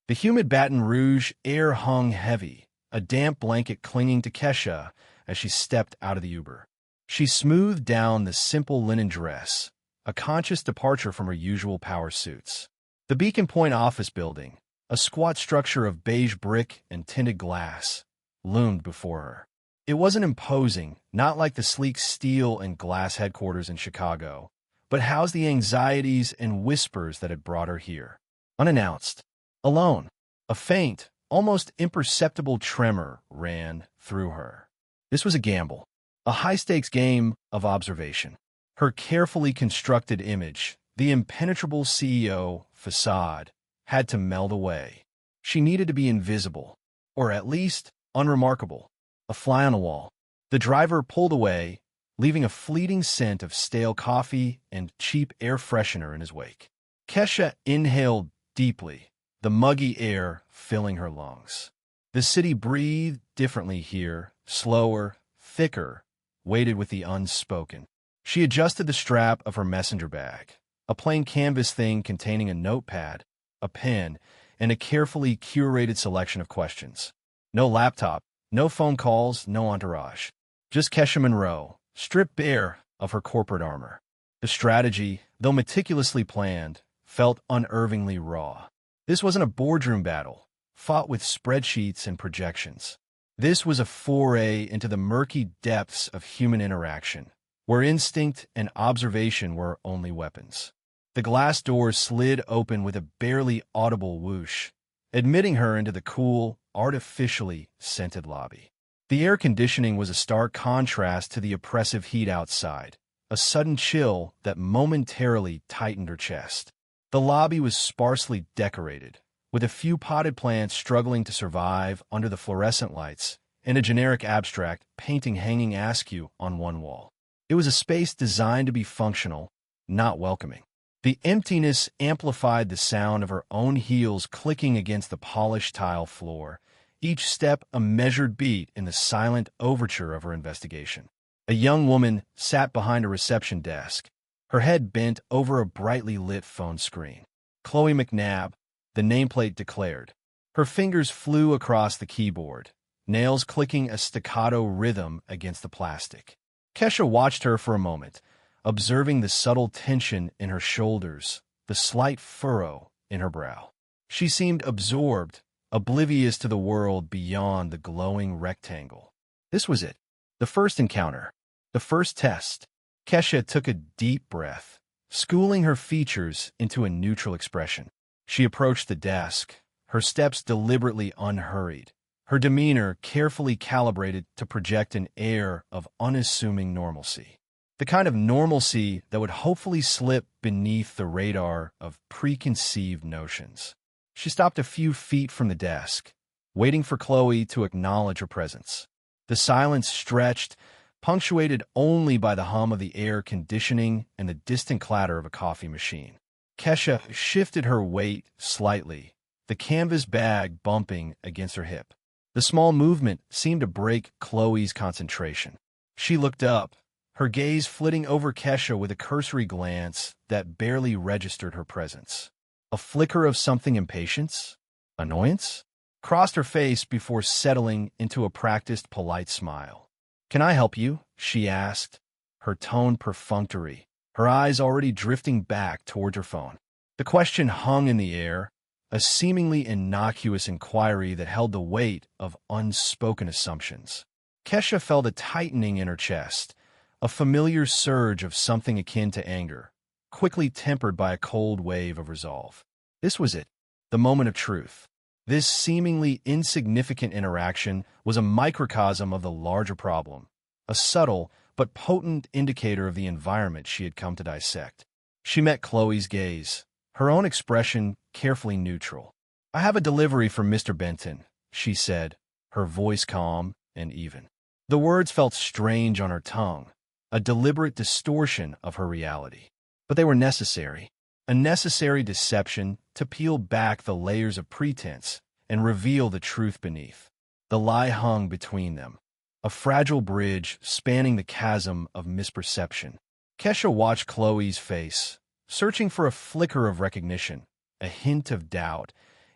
The humid Baton Rouge air hung heavy, a damp blanket clinging to Kesha as she stepped out of the Uber. She smoothed down the simple linen dress, a conscious departure from her usual power suits. The Beacon Point office building, a squat structure of beige brick and tinted glass, loomed before her. It wasn't imposing, not like the sleek steel and glass headquarters in Chicago, but housed the anxieties and whispers that had brought her here. Unannounced, alone, a faint, almost imperceptible tremor ran through her. This was a gamble, a high-stakes game of observation. Her carefully constructed image, the impenetrable CEO facade, had to melt away. She needed to be invisible, or at least unremarkable, a fly on the wall. The driver pulled away, leaving a fleeting scent of stale coffee and cheap air freshener in his wake. Kesha inhaled deeply, the muggy air filling her lungs. The city breathed differently here, slower, thicker, weighted with the unspoken. She adjusted the strap of her messenger bag, a plain canvas thing containing a notepad, a pen, and a carefully curated selection of questions. No laptop, no phone calls, no entourage. Just Kesha Monroe, stripped bare of her corporate armor. The strategy, though meticulously planned, felt unnervingly raw. This wasn't a boardroom battle, fought with spreadsheets and projections. This was a foray into the murky depths of human interaction, where instinct and observation were only weapons. The glass doors slid open with a barely audible whoosh, admitting her into the cool, artificially scented lobby. The air conditioning was a stark contrast to the oppressive heat outside, a sudden chill that momentarily tightened her chest. The lobby was sparsely decorated, with a few potted plants struggling to survive under the fluorescent lights and a generic abstract painting hanging askew on one wall. It was a space designed to be functional, not welcoming. The emptiness amplified the sound of her own heels clicking against the polished tile floor, each step a measured beat in the silent overture of her investigation. A young woman sat behind a reception desk, her head bent over a brightly lit phone screen. Chloe McNabb, the nameplate declared. Her fingers flew across the keyboard, nails clicking a staccato rhythm against the plastic. Kesha watched her for a moment, observing the subtle tension in her shoulders, the slight furrow in her brow. She seemed absorbed, oblivious to the world beyond the glowing rectangle. This was it. The first encounter. The first test. Kesha took a deep breath, schooling her features into a neutral expression. She approached the desk, her steps deliberately unhurried, her demeanor carefully calibrated to project an air of unassuming normalcy. The kind of normalcy that would hopefully slip beneath the radar of preconceived notions. She stopped a few feet from the desk, waiting for Chloe to acknowledge her presence. The silence stretched, punctuated only by the hum of the air conditioning and the distant clatter of a coffee machine. Kesha shifted her weight slightly, the canvas bag bumping against her hip. The small movement seemed to break Chloe's concentration. She looked up, her gaze flitting over Kesha with a cursory glance that barely registered her presence. A flicker of something impatience? Annoyance? Crossed her face before settling into a practiced, polite smile. "Can I help you?" she asked, her tone perfunctory, her eyes already drifting back towards her phone. The question hung in the air, a seemingly innocuous inquiry that held the weight of unspoken assumptions. Kesha felt a tightening in her chest, a familiar surge of something akin to anger, quickly tempered by a cold wave of resolve. This was it, the moment of truth. This seemingly insignificant interaction was a microcosm of the larger problem, a subtle but potent indicator of the environment she had come to dissect. She met Chloe's gaze, her own expression carefully neutral. "I have a delivery for Mr. Benton," she said, her voice calm and even. The words felt strange on her tongue, a deliberate distortion of her reality. But they were necessary, a necessary deception to peel back the layers of pretense and reveal the truth beneath. The lie hung between them, a fragile bridge spanning the chasm of misperception. Kesha watched Chloe's face, searching for a flicker of recognition, a hint of doubt,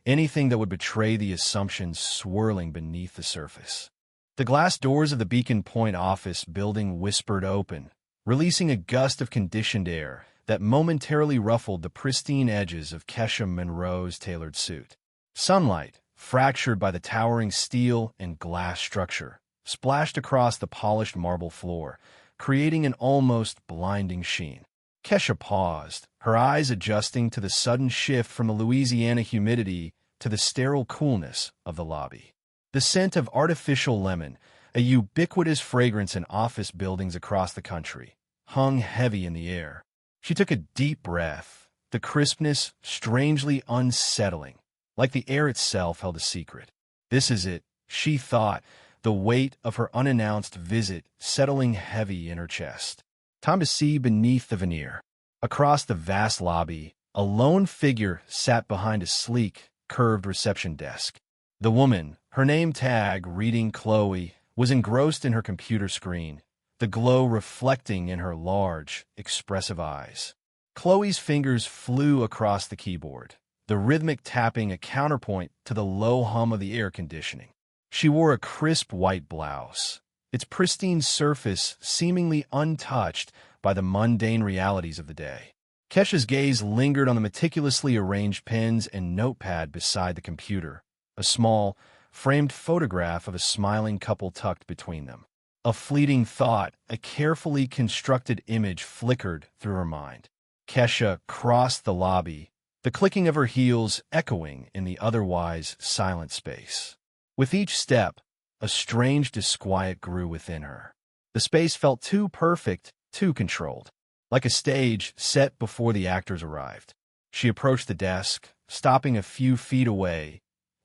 anything that would betray the assumptions swirling beneath the surface. The glass doors of the Beacon Point office building whispered open, releasing a gust of conditioned air that momentarily ruffled the pristine edges of Kesha Monroe's tailored suit. Sunlight, fractured by the towering steel and glass structure, splashed across the polished marble floor, creating an almost blinding sheen. Kesha paused, her eyes adjusting to the sudden shift from the Louisiana humidity to the sterile coolness of the lobby. The scent of artificial lemon, a ubiquitous fragrance in office buildings across the country, hung heavy in the air. She took a deep breath, the crispness strangely unsettling, like the air itself held a secret. This is it, she thought, the weight of her unannounced visit settling heavy in her chest. Time to see beneath the veneer. Across the vast lobby, a lone figure sat behind a sleek, curved reception desk. The woman, her name tag reading Chloe, was engrossed in her computer screen, the glow reflecting in her large, expressive eyes. Chloe's fingers flew across the keyboard, the rhythmic tapping a counterpoint to the low hum of the air conditioning. She wore a crisp white blouse, its pristine surface seemingly untouched by the mundane realities of the day. Kesha's gaze lingered on the meticulously arranged pens and notepad beside the computer, a small, framed photograph of a smiling couple tucked between them. A fleeting thought, a carefully constructed image flickered through her mind. Kesha crossed the lobby, the clicking of her heels echoing in the otherwise silent space. With each step, a strange disquiet grew within her. The space felt too perfect, too controlled, like a stage set before the actors arrived. She approached the desk, stopping a few feet away,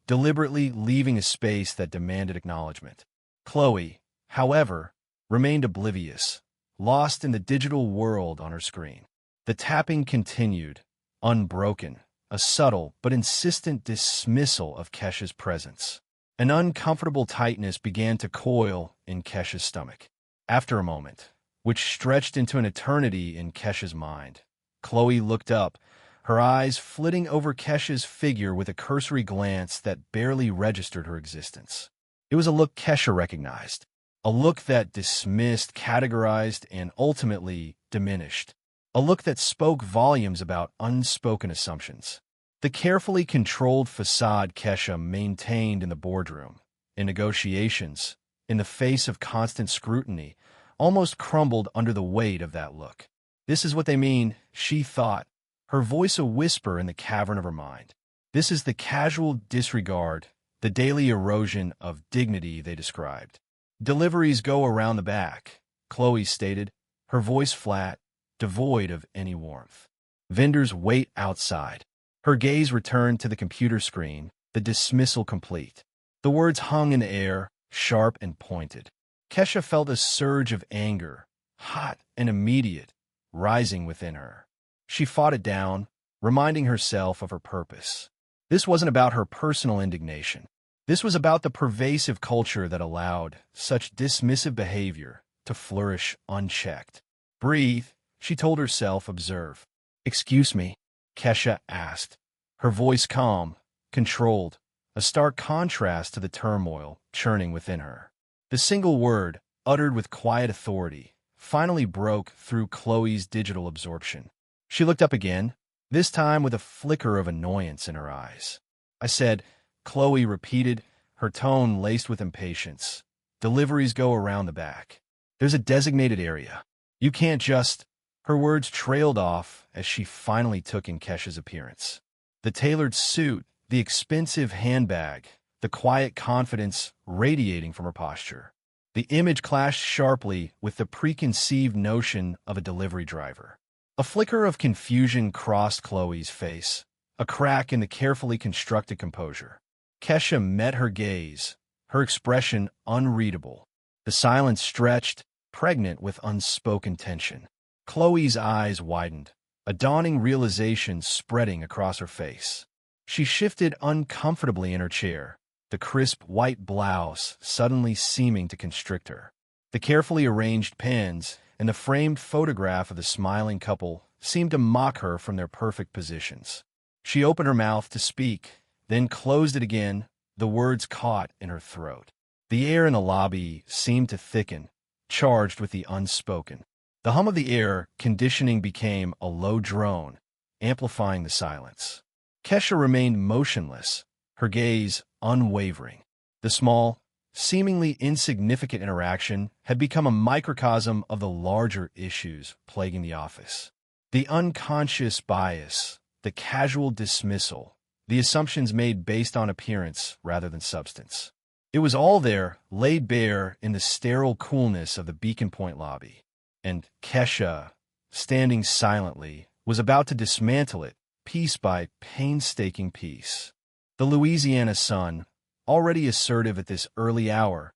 deliberately leaving a space that demanded acknowledgement. Chloe, however, remained oblivious, lost in the digital world on her screen. The tapping continued, unbroken, a subtle but insistent dismissal of Kesha's presence. An uncomfortable tightness began to coil in Kesha's stomach. After a moment, which stretched into an eternity in Kesha's mind, Chloe looked up, her eyes flitting over Kesha's figure with a cursory glance that barely registered her existence. It was a look Kesha recognized, a look that dismissed, categorized, and ultimately diminished, a look that spoke volumes about unspoken assumptions. The carefully controlled facade Kesha maintained in the boardroom, in negotiations, in the face of constant scrutiny, almost crumbled under the weight of that look. This is what they mean, she thought, her voice a whisper in the cavern of her mind. This is the casual disregard, the daily erosion of dignity they described. Deliveries go around the back, Chloe stated, her voice flat, devoid of any warmth. Vendors wait outside. Her gaze returned to the computer screen, the dismissal complete. The words hung in the air, sharp and pointed. Kesha felt a surge of anger, hot and immediate, rising within her. She fought it down, reminding herself of her purpose. This wasn't about her personal indignation. This was about the pervasive culture that allowed such dismissive behavior to flourish unchecked. Breathe, she told herself, observe. Excuse me, Kesha asked, her voice calm, controlled, a stark contrast to the turmoil churning within her. The single word, uttered with quiet authority, finally broke through Chloe's digital absorption. She looked up again, this time with a flicker of annoyance in her eyes. I said, Chloe repeated, her tone laced with impatience. Deliveries go around the back. There's a designated area. You can't just... Her words trailed off as she finally took in Kesha's appearance. The tailored suit, the expensive handbag, the quiet confidence radiating from her posture. The image clashed sharply with the preconceived notion of a delivery driver. A flicker of confusion crossed Chloe's face, a crack in the carefully constructed composure. Kesha met her gaze, her expression unreadable. The silence stretched, pregnant with unspoken tension. Chloe's eyes widened, a dawning realization spreading across her face. She shifted uncomfortably in her chair, the crisp white blouse suddenly seeming to constrict her. The carefully arranged pens and the framed photograph of the smiling couple seemed to mock her from their perfect positions. She opened her mouth to speak, then closed it again, the words caught in her throat. The air in the lobby seemed to thicken, charged with the unspoken. The hum of the air conditioning became a low drone, amplifying the silence. Kesha remained motionless, her gaze unwavering. The small, seemingly insignificant interaction had become a microcosm of the larger issues plaguing the office. The unconscious bias, the casual dismissal, the assumptions made based on appearance rather than substance. It was all there, laid bare in the sterile coolness of the Beacon Point lobby. And Kesha, standing silently, was about to dismantle it, piece by painstaking piece. The Louisiana sun, already assertive at this early hour,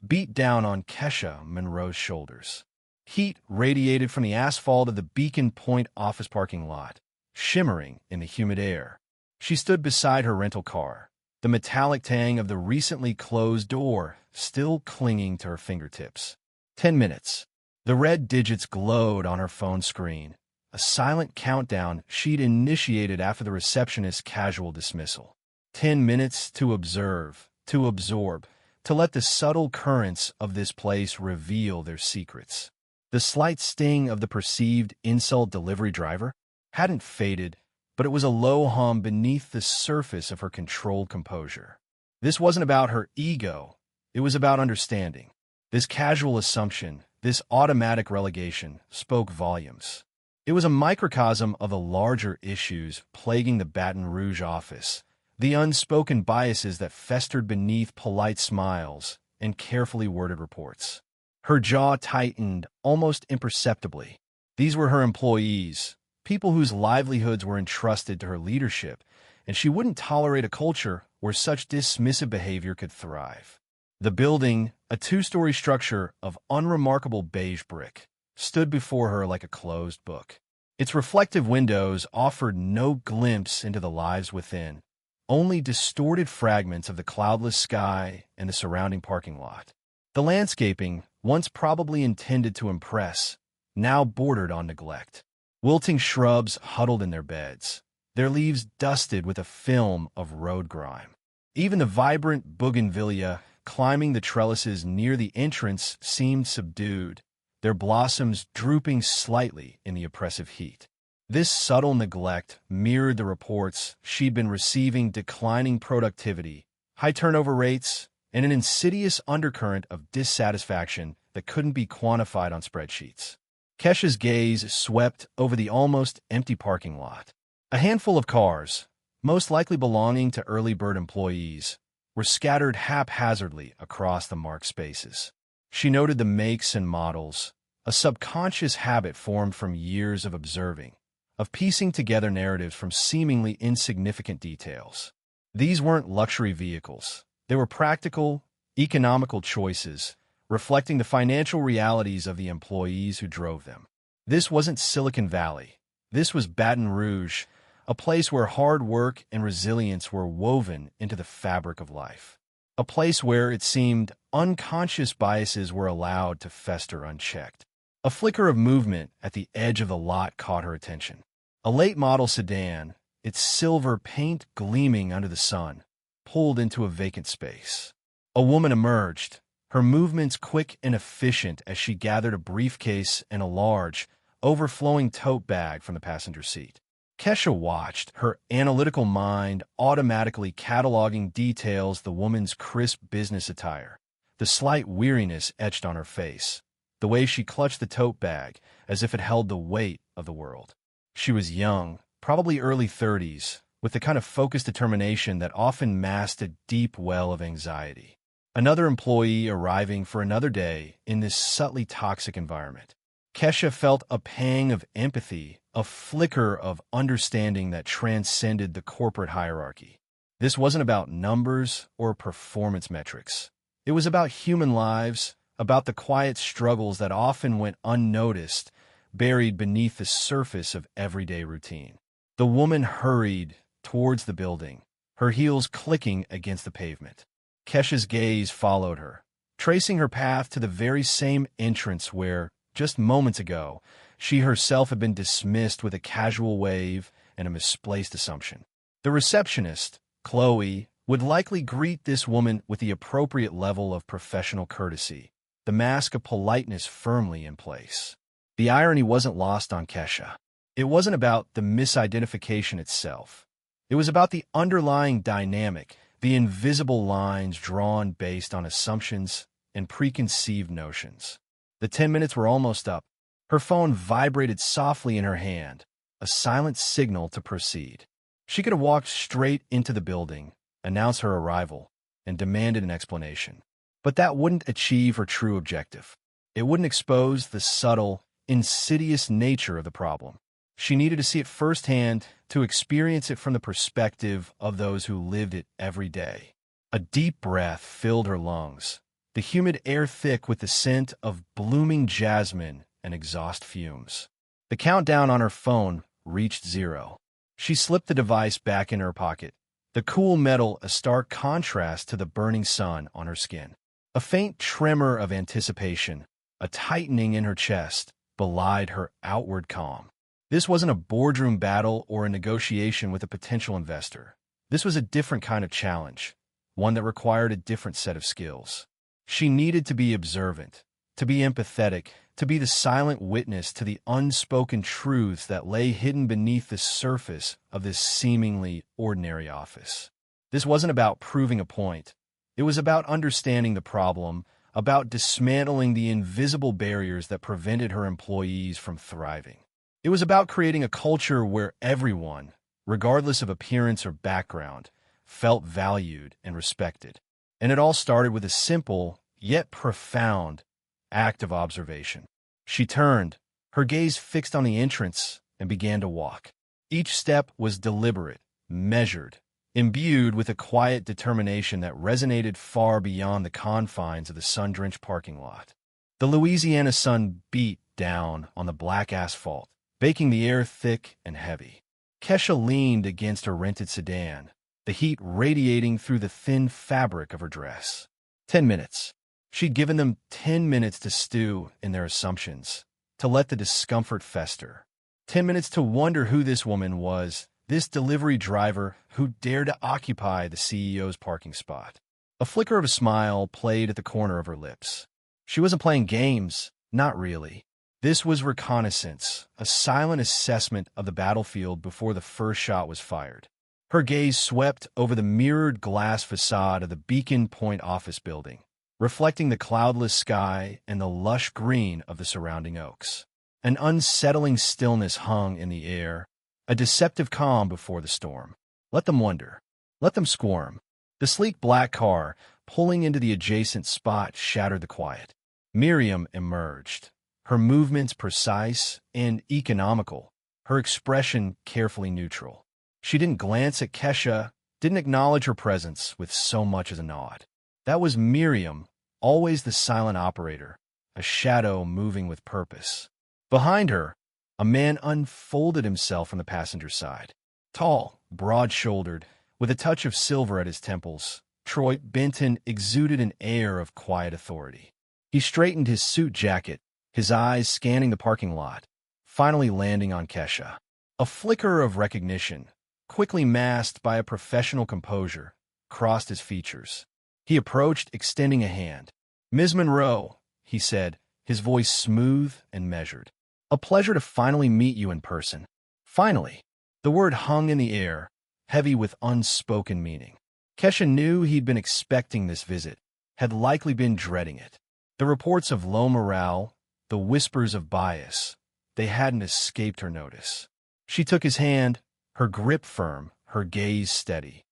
beat down on Kesha Monroe's shoulders. Heat radiated from the asphalt of the Beacon Point office parking lot, shimmering in the humid air. She stood beside her rental car, the metallic tang of the recently closed door still clinging to her fingertips. 10 minutes. The red digits glowed on her phone screen, a silent countdown she'd initiated after the receptionist's casual dismissal. 10 minutes to observe, to absorb, to let the subtle currents of this place reveal their secrets. The slight sting of the perceived insult delivery driver hadn't faded, but it was a low hum beneath the surface of her controlled composure. This wasn't about her ego, it was about understanding. This casual assumption, this automatic relegation, spoke volumes. It was a microcosm of the larger issues plaguing the Baton Rouge office, the unspoken biases that festered beneath polite smiles and carefully worded reports. Her jaw tightened almost imperceptibly. These were her employees, people whose livelihoods were entrusted to her leadership, and she wouldn't tolerate a culture where such dismissive behavior could thrive. The building, a two-story structure of unremarkable beige brick, stood before her like a closed book. Its reflective windows offered no glimpse into the lives within, only distorted fragments of the cloudless sky and the surrounding parking lot. The landscaping, once probably intended to impress, now bordered on neglect. Wilting shrubs huddled in their beds, their leaves dusted with a film of road grime. Even the vibrant bougainvillea climbing the trellises near the entrance seemed subdued, their blossoms drooping slightly in the oppressive heat. This subtle neglect mirrored the reports she'd been receiving: declining productivity, high turnover rates, and an insidious undercurrent of dissatisfaction that couldn't be quantified on spreadsheets. Kesha's gaze swept over the almost empty parking lot. A handful of cars, most likely belonging to early bird employees, were scattered haphazardly across the marked spaces. She noted the makes and models, a subconscious habit formed from years of observing, of piecing together narratives from seemingly insignificant details. These weren't luxury vehicles. They were practical, economical choices, reflecting the financial realities of the employees who drove them. This wasn't Silicon Valley. This was Baton Rouge, a place where hard work and resilience were woven into the fabric of life. A place where, it seemed, unconscious biases were allowed to fester unchecked. A flicker of movement at the edge of the lot caught her attention. A late-model sedan, its silver paint gleaming under the sun, pulled into a vacant space. A woman emerged, her movements quick and efficient as she gathered a briefcase and a large, overflowing tote bag from the passenger seat. Kesha watched, her analytical mind automatically cataloging details: the woman's crisp business attire, the slight weariness etched on her face, the way she clutched the tote bag as if it held the weight of the world. She was young, probably early 30s, with the kind of focused determination that often masked a deep well of anxiety. Another employee arriving for another day in this subtly toxic environment. Kesha felt a pang of empathy, a flicker of understanding that transcended the corporate hierarchy. This wasn't about numbers or performance metrics. It was about human lives, about the quiet struggles that often went unnoticed, buried beneath the surface of everyday routine. The woman hurried towards the building, her heels clicking against the pavement. Kesha's gaze followed her, tracing her path to the very same entrance where, just moments ago, she herself had been dismissed with a casual wave and a misplaced assumption. The receptionist, Chloe would likely greet this woman with the appropriate level of professional courtesy, the mask of politeness firmly in place. The irony wasn't lost on Kesha. It wasn't about the misidentification itself. It was about the underlying dynamic, the invisible lines drawn based on assumptions and preconceived notions. The 10 minutes were almost up. Her phone vibrated softly in her hand, a silent signal to proceed. She could have walked straight into the building, announced her arrival, and demanded an explanation. But that wouldn't achieve her true objective. It wouldn't expose the subtle, insidious nature of the problem. She needed to see it firsthand, to experience it from the perspective of those who lived it every day. A deep breath filled her lungs, the humid air thick with the scent of blooming jasmine and exhaust fumes. The countdown on her phone reached 0. She slipped the device back in her pocket, the cool metal a stark contrast to the burning sun on her skin. A faint tremor of anticipation, a tightening in her chest, belied her outward calm. This wasn't a boardroom battle or a negotiation with a potential investor. This was a different kind of challenge, one that required a different set of skills. She needed to be observant, to be empathetic, to be the silent witness to the unspoken truths that lay hidden beneath the surface of this seemingly ordinary office. This wasn't about proving a point. It was about understanding the problem, about dismantling the invisible barriers that prevented her employees from thriving. It was about creating a culture where everyone, regardless of appearance or background, felt valued and respected. And it all started with a simple, yet profound, act of observation. She turned, her gaze fixed on the entrance, and began to walk. Each step was deliberate, measured, imbued with a quiet determination that resonated far beyond the confines of the sun-drenched parking lot. The Louisiana sun beat down on the black asphalt, baking the air thick and heavy. Kesha leaned against her rented sedan, the heat radiating through the thin fabric of her dress. 10 minutes. She'd given them 10 minutes to stew in their assumptions, to let the discomfort fester. 10 minutes to wonder who this woman was, this delivery driver who dared to occupy the CEO's parking spot. A flicker of a smile played at the corner of her lips. She wasn't playing games, not really. This was reconnaissance, a silent assessment of the battlefield before the first shot was fired. Her gaze swept over the mirrored glass facade of the Beacon Point office building, reflecting the cloudless sky and the lush green of the surrounding oaks. An unsettling stillness hung in the air, a deceptive calm before the storm. Let them wonder. Let them squirm. The sleek black car, pulling into the adjacent spot, shattered the quiet. Miriam emerged, her movements precise and economical, her expression carefully neutral. She didn't glance at Kesha, didn't acknowledge her presence with so much as a nod. That was Miriam, always the silent operator, a shadow moving with purpose. Behind her, a man unfolded himself on the passenger side. Tall, broad-shouldered, with a touch of silver at his temples, Troy Benton exuded an air of quiet authority. He straightened his suit jacket, his eyes scanning the parking lot, finally landing on Kesha. A flicker of recognition, quickly masked by a professional composure, crossed his features. He approached, extending a hand. "Ms. Monroe," he said, his voice smooth and measured. "A pleasure to finally meet you in person." Finally. The word hung in the air, heavy with unspoken meaning. Kesha knew he'd been expecting this visit, had likely been dreading it. The reports of low morale, the whispers of bias, they hadn't escaped her notice. She took his hand, her grip firm, her gaze steady.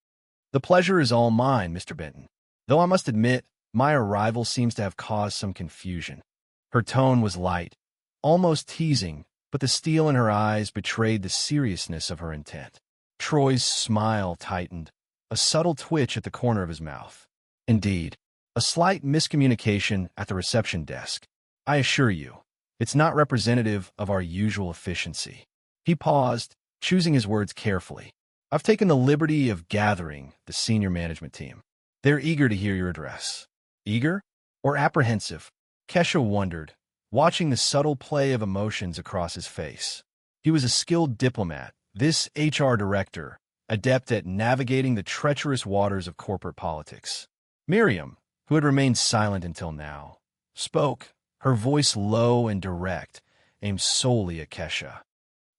"The pleasure is all mine, Mr. Benton. Though I must admit, my arrival seems to have caused some confusion." Her tone was light, almost teasing, but the steel in her eyes betrayed the seriousness of her intent. Troy's smile tightened, a subtle twitch at the corner of his mouth. "Indeed, a slight miscommunication at the reception desk. I assure you, it's not representative of our usual efficiency." He paused, choosing his words carefully. "I've taken the liberty of gathering the senior management team. They're eager to hear your address." Eager or apprehensive? Kesha wondered, watching the subtle play of emotions across his face. He was a skilled diplomat, this HR director, adept at navigating the treacherous waters of corporate politics. Miriam, who had remained silent until now, spoke, her voice low and direct, aimed solely at Kesha.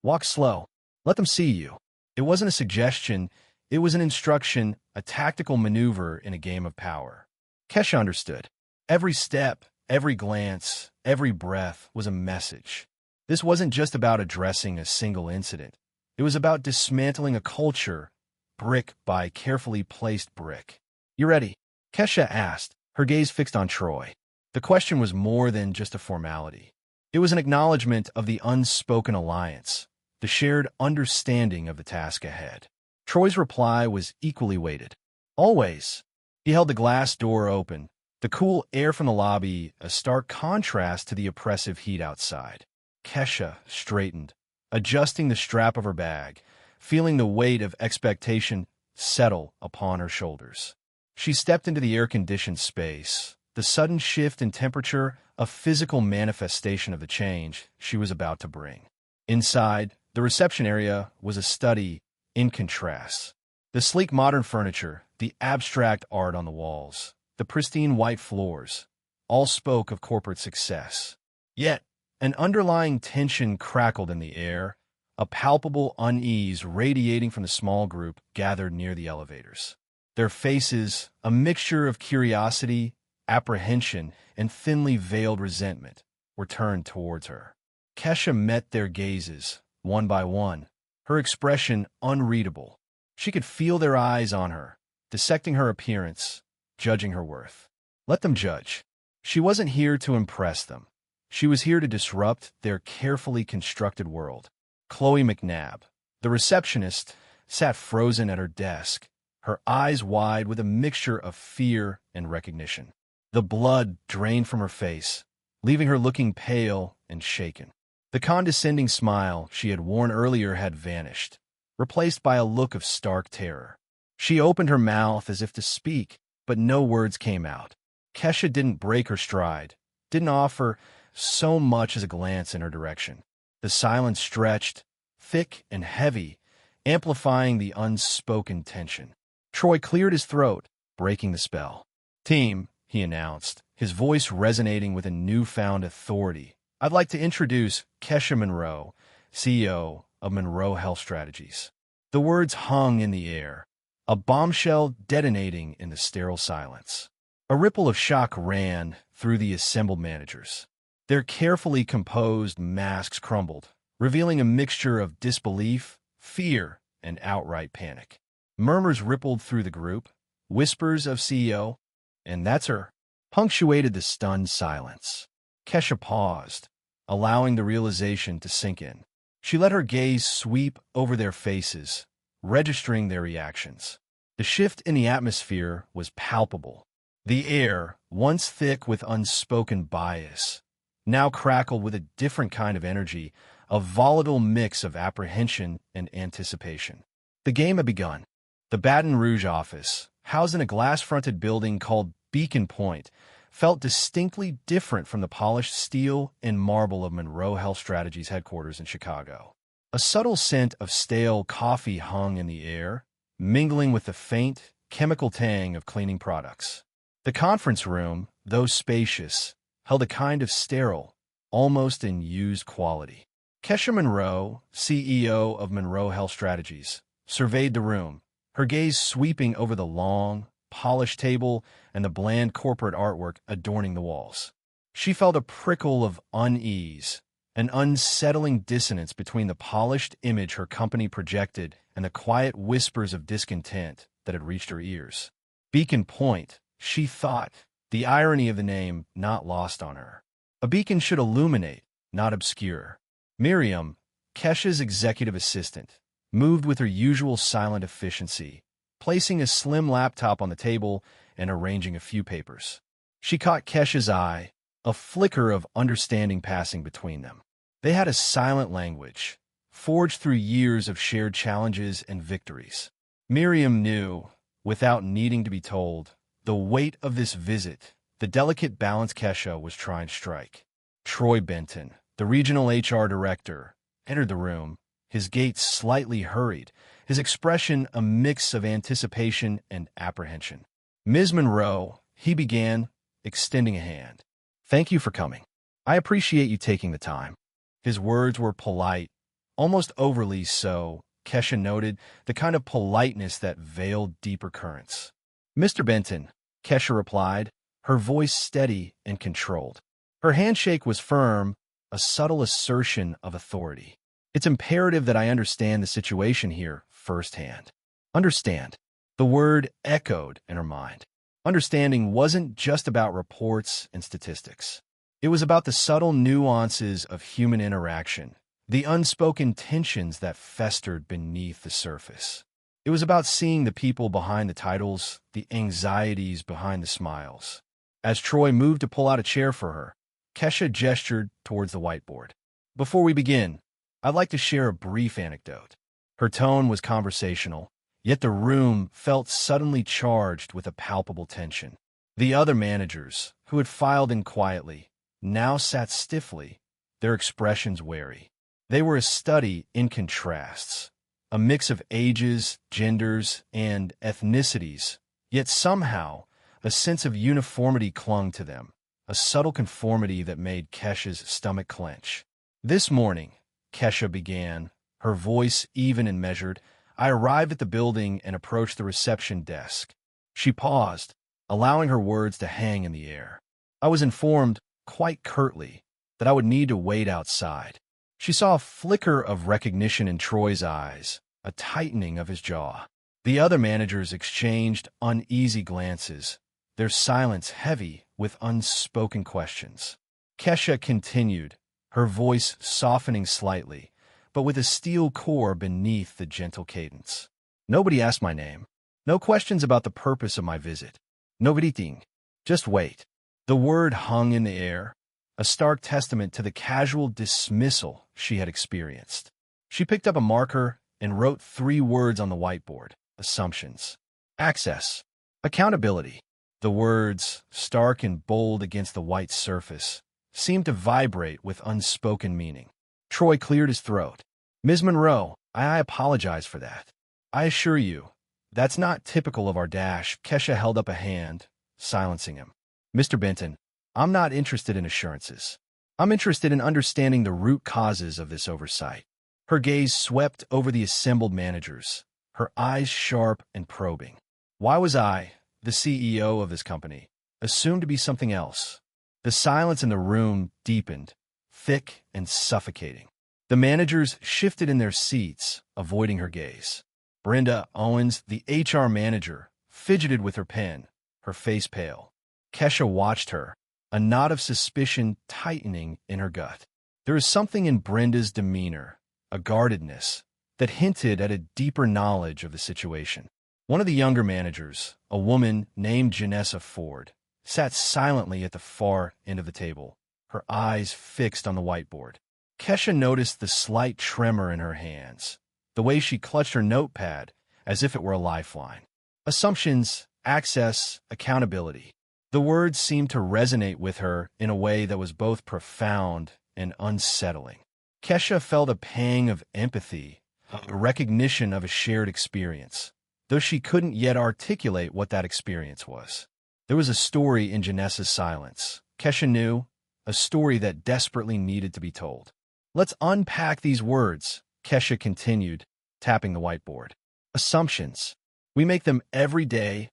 "Walk slow. Let them see you." It wasn't a suggestion, it was an instruction, a tactical maneuver in a game of power. Kesha understood. Every step, every glance, every breath was a message. This wasn't just about addressing a single incident. It was about dismantling a culture, brick by carefully placed brick. "You ready?" Kesha asked, her gaze fixed on Troy. The question was more than just a formality. It was an acknowledgement of the unspoken alliance, the shared understanding of the task ahead. Troy's reply was equally weighted. "Always." He held the glass door open, the cool air from the lobby a stark contrast to the oppressive heat outside. Kesha straightened, adjusting the strap of her bag, feeling the weight of expectation settle upon her shoulders. She stepped into the air-conditioned space, the sudden shift in temperature a physical manifestation of the change she was about to bring. Inside, the reception area was a study in contrasts. The sleek modern furniture, the abstract art on the walls, the pristine white floors, all spoke of corporate success. Yet, an underlying tension crackled in the air, a palpable unease radiating from the small group gathered near the elevators. Their faces, a mixture of curiosity, apprehension, and thinly veiled resentment, were turned towards her. Kesha met their gazes, one by one, her expression unreadable. She could feel their eyes on her, dissecting her appearance, judging her worth. Let them judge. She wasn't here to impress them. She was here to disrupt their carefully constructed world. Chloe McNabb, the receptionist, sat frozen at her desk, her eyes wide with a mixture of fear and recognition. The blood drained from her face, leaving her looking pale and shaken. The condescending smile she had worn earlier had vanished, replaced by a look of stark terror. She opened her mouth as if to speak, but no words came out. Kesha didn't break her stride, didn't offer so much as a glance in her direction. The silence stretched, thick and heavy, amplifying the unspoken tension. Troy cleared his throat, breaking the spell. "Team," he announced, his voice resonating with a newfound authority. "I'd like to introduce Kesha Monroe, CEO of Monroe Health Strategies." The words hung in the air, a bombshell detonating in the sterile silence. A ripple of shock ran through the assembled managers. Their carefully composed masks crumbled, revealing a mixture of disbelief, fear, and outright panic. Murmurs rippled through the group, whispers of CEO, "And that's her," punctuated the stunned silence. Kesha paused, allowing the realization to sink in. She let her gaze sweep over their faces, registering their reactions. The shift in the atmosphere was palpable. The air, once thick with unspoken bias, now crackled with a different kind of energy, a volatile mix of apprehension and anticipation. The game had begun. The Baton Rouge office, housed in a glass-fronted building called Beacon Point, felt distinctly different from the polished steel and marble of Monroe Health Strategies headquarters in Chicago. A subtle scent of stale coffee hung in the air, mingling with the faint, chemical tang of cleaning products. The conference room, though spacious, held a kind of sterile, almost in used quality. Kesha Monroe, CEO of Monroe Health Strategies, surveyed the room, her gaze sweeping over the long, polished table and the bland corporate artwork adorning the walls. She felt a prickle of unease, an unsettling dissonance between the polished image her company projected and the quiet whispers of discontent that had reached her ears. Beacon Point, she thought, the irony of the name not lost on her. A beacon should illuminate, not obscure. Miriam, Kesha's executive assistant, moved with her usual silent efficiency, placing a slim laptop on the table and arranging a few papers. She caught Kesha's eye, a flicker of understanding passing between them. They had a silent language, forged through years of shared challenges and victories. Miriam knew, without needing to be told, the weight of this visit, the delicate balance Kesha was trying to strike. Troy Benton, the regional HR director, entered the room, his gait slightly hurried, his expression a mix of anticipation and apprehension. "Ms. Monroe," he began, extending a hand. "Thank you for coming. I appreciate you taking the time." His words were polite, almost overly so, Kesha noted, the kind of politeness that veiled deeper currents. "Mr. Benton," Kesha replied, her voice steady and controlled. Her handshake was firm, a subtle assertion of authority. "It's imperative that I understand the situation here firsthand." Understand. The word echoed in her mind. Understanding wasn't just about reports and statistics. It was about the subtle nuances of human interaction, the unspoken tensions that festered beneath the surface. It was about seeing the people behind the titles, the anxieties behind the smiles. As Troy moved to pull out a chair for her, Kesha gestured towards the whiteboard. "Before we begin, I'd like to share a brief anecdote." Her tone was conversational, yet the room felt suddenly charged with a palpable tension. The other managers, who had filed in quietly, now sat stiffly, their expressions wary. They were a study in contrasts, a mix of ages, genders, and ethnicities, yet somehow a sense of uniformity clung to them, a subtle conformity that made Kesha's stomach clench. "This morning," Kesha began, her voice even and measured, "I arrived at the building and approached the reception desk." She paused, allowing her words to hang in the air. "I was informed, quite curtly, that I would need to wait outside." She saw a flicker of recognition in Troy's eyes, a tightening of his jaw. The other managers exchanged uneasy glances, their silence heavy with unspoken questions. Kesha continued, her voice softening slightly, but with a steel core beneath the gentle cadence. "Nobody asked my name. No questions about the purpose of my visit. No anything. Just wait." The word hung in the air, a stark testament to the casual dismissal she had experienced. She picked up a marker and wrote 3 words on the whiteboard: assumptions, access, accountability. The words, stark and bold against the white surface, seemed to vibrate with unspoken meaning. Troy cleared his throat. "Ms. Monroe, I apologize for that. I assure you, that's not typical of our dash." Kesha held up a hand, silencing him. "Mr. Benton, I'm not interested in assurances. I'm interested in understanding the root causes of this oversight." Her gaze swept over the assembled managers, her eyes sharp and probing. "Why was I, the CEO of this company, assumed to be something else?" The silence in the room deepened, thick and suffocating. The managers shifted in their seats, avoiding her gaze. Brenda Owens, the HR manager, fidgeted with her pen, her face pale. Kesha watched her, a knot of suspicion tightening in her gut. There was something in Brenda's demeanor, a guardedness, that hinted at a deeper knowledge of the situation. One of the younger managers, a woman named Janessa Ford, sat silently at the far end of the table, her eyes fixed on the whiteboard. Kesha noticed the slight tremor in her hands, the way she clutched her notepad as if it were a lifeline. Assumptions, access, accountability. The words seemed to resonate with her in a way that was both profound and unsettling. Kesha felt a pang of empathy, a recognition of a shared experience, though she couldn't yet articulate what that experience was. There was a story in Janessa's silence. Kesha knew, a story that desperately needed to be told. "Let's unpack these words," Kesha continued, tapping the whiteboard. "Assumptions. We make them every day,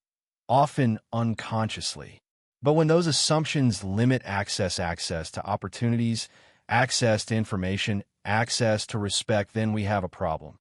often unconsciously. But when those assumptions limit access to opportunities, access to information, access to respect, then we have a problem."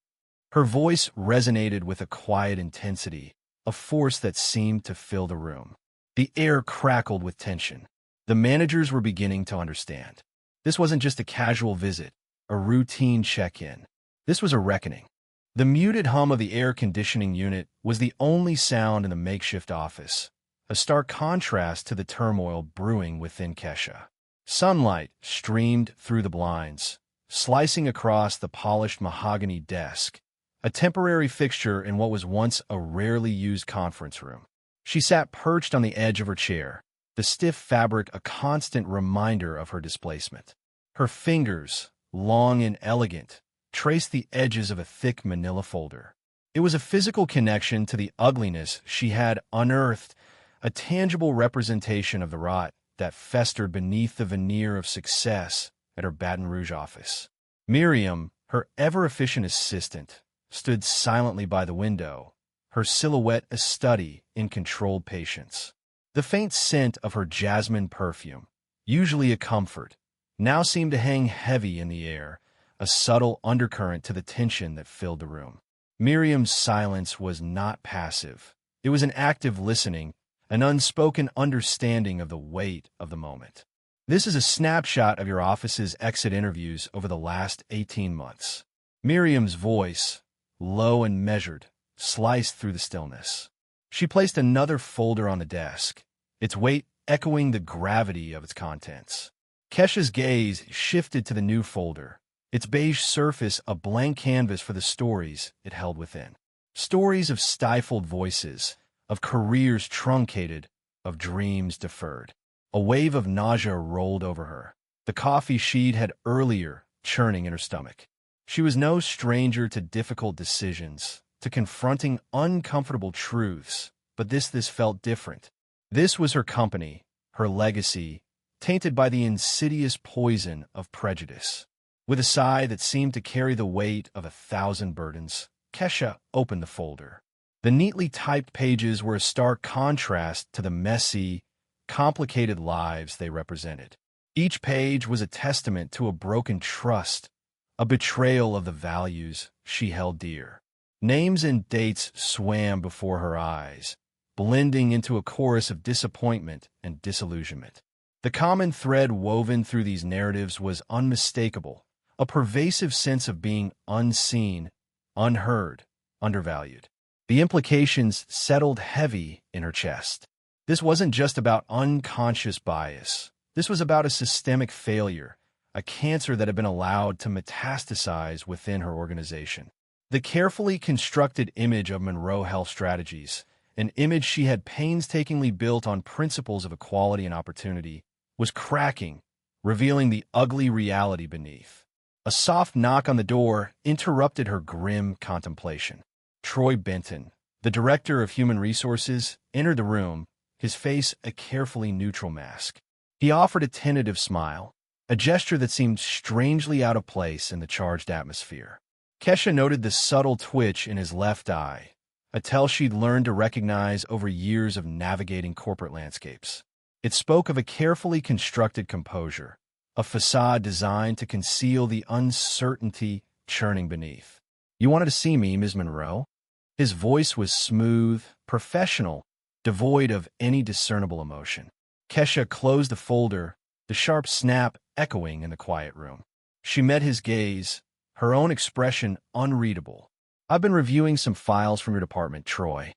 Her voice resonated with a quiet intensity, a force that seemed to fill the room. The air crackled with tension. The managers were beginning to understand. This wasn't just a casual visit, a routine check-in. This was a reckoning. The muted hum of the air conditioning unit was the only sound in the makeshift office, a stark contrast to the turmoil brewing within Kesha. Sunlight streamed through the blinds, slicing across the polished mahogany desk, a temporary fixture in what was once a rarely used conference room. She sat perched on the edge of her chair, the stiff fabric a constant reminder of her displacement. Her fingers, long and elegant, traced the edges of a thick manila folder. It was a physical connection to the ugliness she had unearthed, a tangible representation of the rot that festered beneath the veneer of success at her Baton Rouge office. Miriam, her ever-efficient assistant, stood silently by the window, her silhouette a study in controlled patience. The faint scent of her jasmine perfume, usually a comfort, now seemed to hang heavy in the air, a subtle undercurrent to the tension that filled the room. Miriam's silence was not passive. It was an active listening, an unspoken understanding of the weight of the moment. This is a snapshot of your office's exit interviews over the last 18 months. Miriam's voice, low and measured, sliced through the stillness. She placed another folder on the desk, its weight echoing the gravity of its contents. Kesha's gaze shifted to the new folder, its beige surface a blank canvas for the stories it held within. Stories of stifled voices, of careers truncated, of dreams deferred. A wave of nausea rolled over her, the coffee she'd had earlier churning in her stomach. She was no stranger to difficult decisions, to confronting uncomfortable truths, but this felt different. This was her company, her legacy, tainted by the insidious poison of prejudice. With a sigh that seemed to carry the weight of 1,000 burdens, Kesha opened the folder. The neatly typed pages were a stark contrast to the messy, complicated lives they represented. Each page was a testament to a broken trust, a betrayal of the values she held dear. Names and dates swam before her eyes, blending into a chorus of disappointment and disillusionment. The common thread woven through these narratives was unmistakable, a pervasive sense of being unseen, unheard, undervalued. The implications settled heavy in her chest. This wasn't just about unconscious bias. This was about a systemic failure, a cancer that had been allowed to metastasize within her organization. The carefully constructed image of Monroe Health Strategies, an image she had painstakingly built on principles of equality and opportunity, was cracking, revealing the ugly reality beneath. A soft knock on the door interrupted her grim contemplation. Troy Benton, the director of human resources, entered the room, his face a carefully neutral mask. He offered a tentative smile, a gesture that seemed strangely out of place in the charged atmosphere. Kesha noted the subtle twitch in his left eye, a tell she'd learned to recognize over years of navigating corporate landscapes. It spoke of a carefully constructed composure, a facade designed to conceal the uncertainty churning beneath. "You wanted to see me, Ms. Monroe?" His voice was smooth, professional, devoid of any discernible emotion. Kesha closed the folder, the sharp snap echoing in the quiet room. She met his gaze, her own expression unreadable. "I've been reviewing some files from your department, Troy."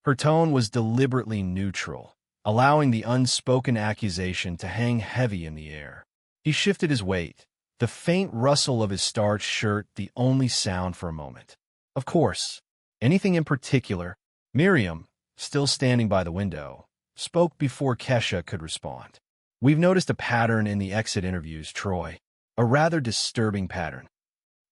Her tone was deliberately neutral, allowing the unspoken accusation to hang heavy in the air. He shifted his weight, the faint rustle of his starched shirt the only sound for a moment. "Of course. Anything in particular?" Miriam, still standing by the window, spoke before Kesha could respond. "We've noticed a pattern in the exit interviews, Troy. A rather disturbing pattern."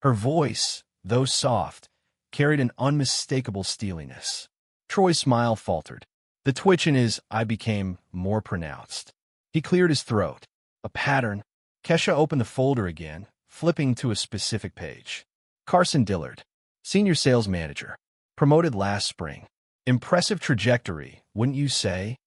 Her voice, though soft, carried an unmistakable steeliness. Troy's smile faltered. The twitch in his eye became more pronounced. He cleared his throat. "A pattern?" Kesha opened the folder again, flipping to a specific page. "Carson Dillard, Senior Sales Manager, promoted last spring. Impressive trajectory, wouldn't you say?"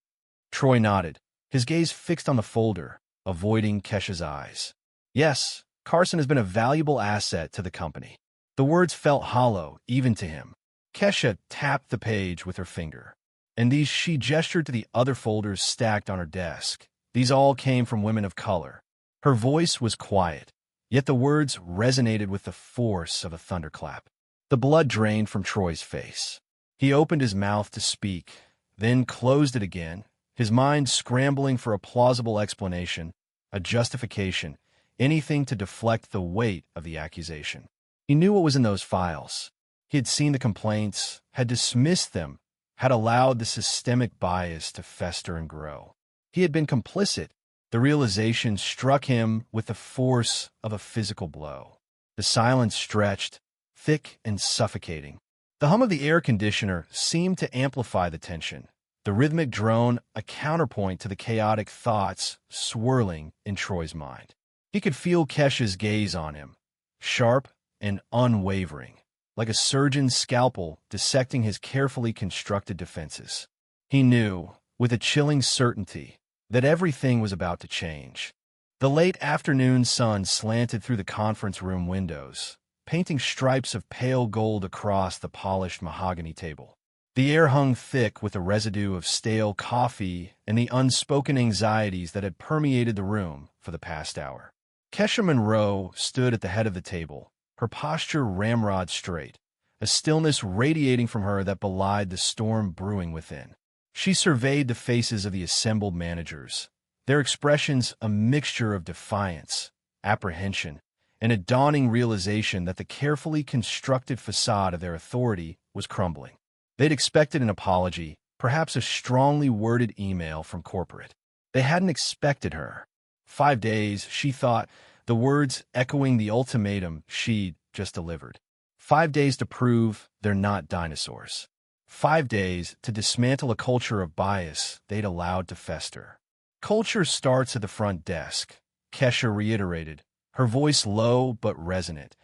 Troy nodded, his gaze fixed on the folder, avoiding Kesha's eyes. "Yes, Carson has been a valuable asset to the company." The words felt hollow, even to him. Kesha tapped the page with her finger, and she gestured to the other folders stacked on her desk. These all came from women of color. Her voice was quiet, yet the words resonated with the force of a thunderclap. The blood drained from Troy's face. He opened his mouth to speak, then closed it again, his mind scrambling for a plausible explanation, a justification, anything to deflect the weight of the accusation. He knew what was in those files. He had seen the complaints, had dismissed them, had allowed the systemic bias to fester and grow. He had been complicit. The realization struck him with the force of a physical blow. The silence stretched, thick and suffocating. The hum of the air conditioner seemed to amplify the tension, the rhythmic drone a counterpoint to the chaotic thoughts swirling in Troy's mind. He could feel Kesha's gaze on him, sharp and unwavering, like a surgeon's scalpel dissecting his carefully constructed defenses. He knew, with a chilling certainty, that everything was about to change. The late afternoon sun slanted through the conference room windows, painting stripes of pale gold across the polished mahogany table. The air hung thick with a residue of stale coffee and the unspoken anxieties that had permeated the room for the past hour. Kesha Monroe stood at the head of the table, her posture ramrod straight, a stillness radiating from her that belied the storm brewing within. She surveyed the faces of the assembled managers, their expressions a mixture of defiance, apprehension, and a dawning realization that the carefully constructed facade of their authority was crumbling. They'd expected an apology, perhaps a strongly worded email from corporate. They hadn't expected her. 5 days, she thought, the words echoing the ultimatum she'd just delivered. 5 days to prove they're not dinosaurs. 5 days to dismantle a culture of bias they'd allowed to fester. Culture starts at the front desk, Kesha reiterated, her voice low but resonant,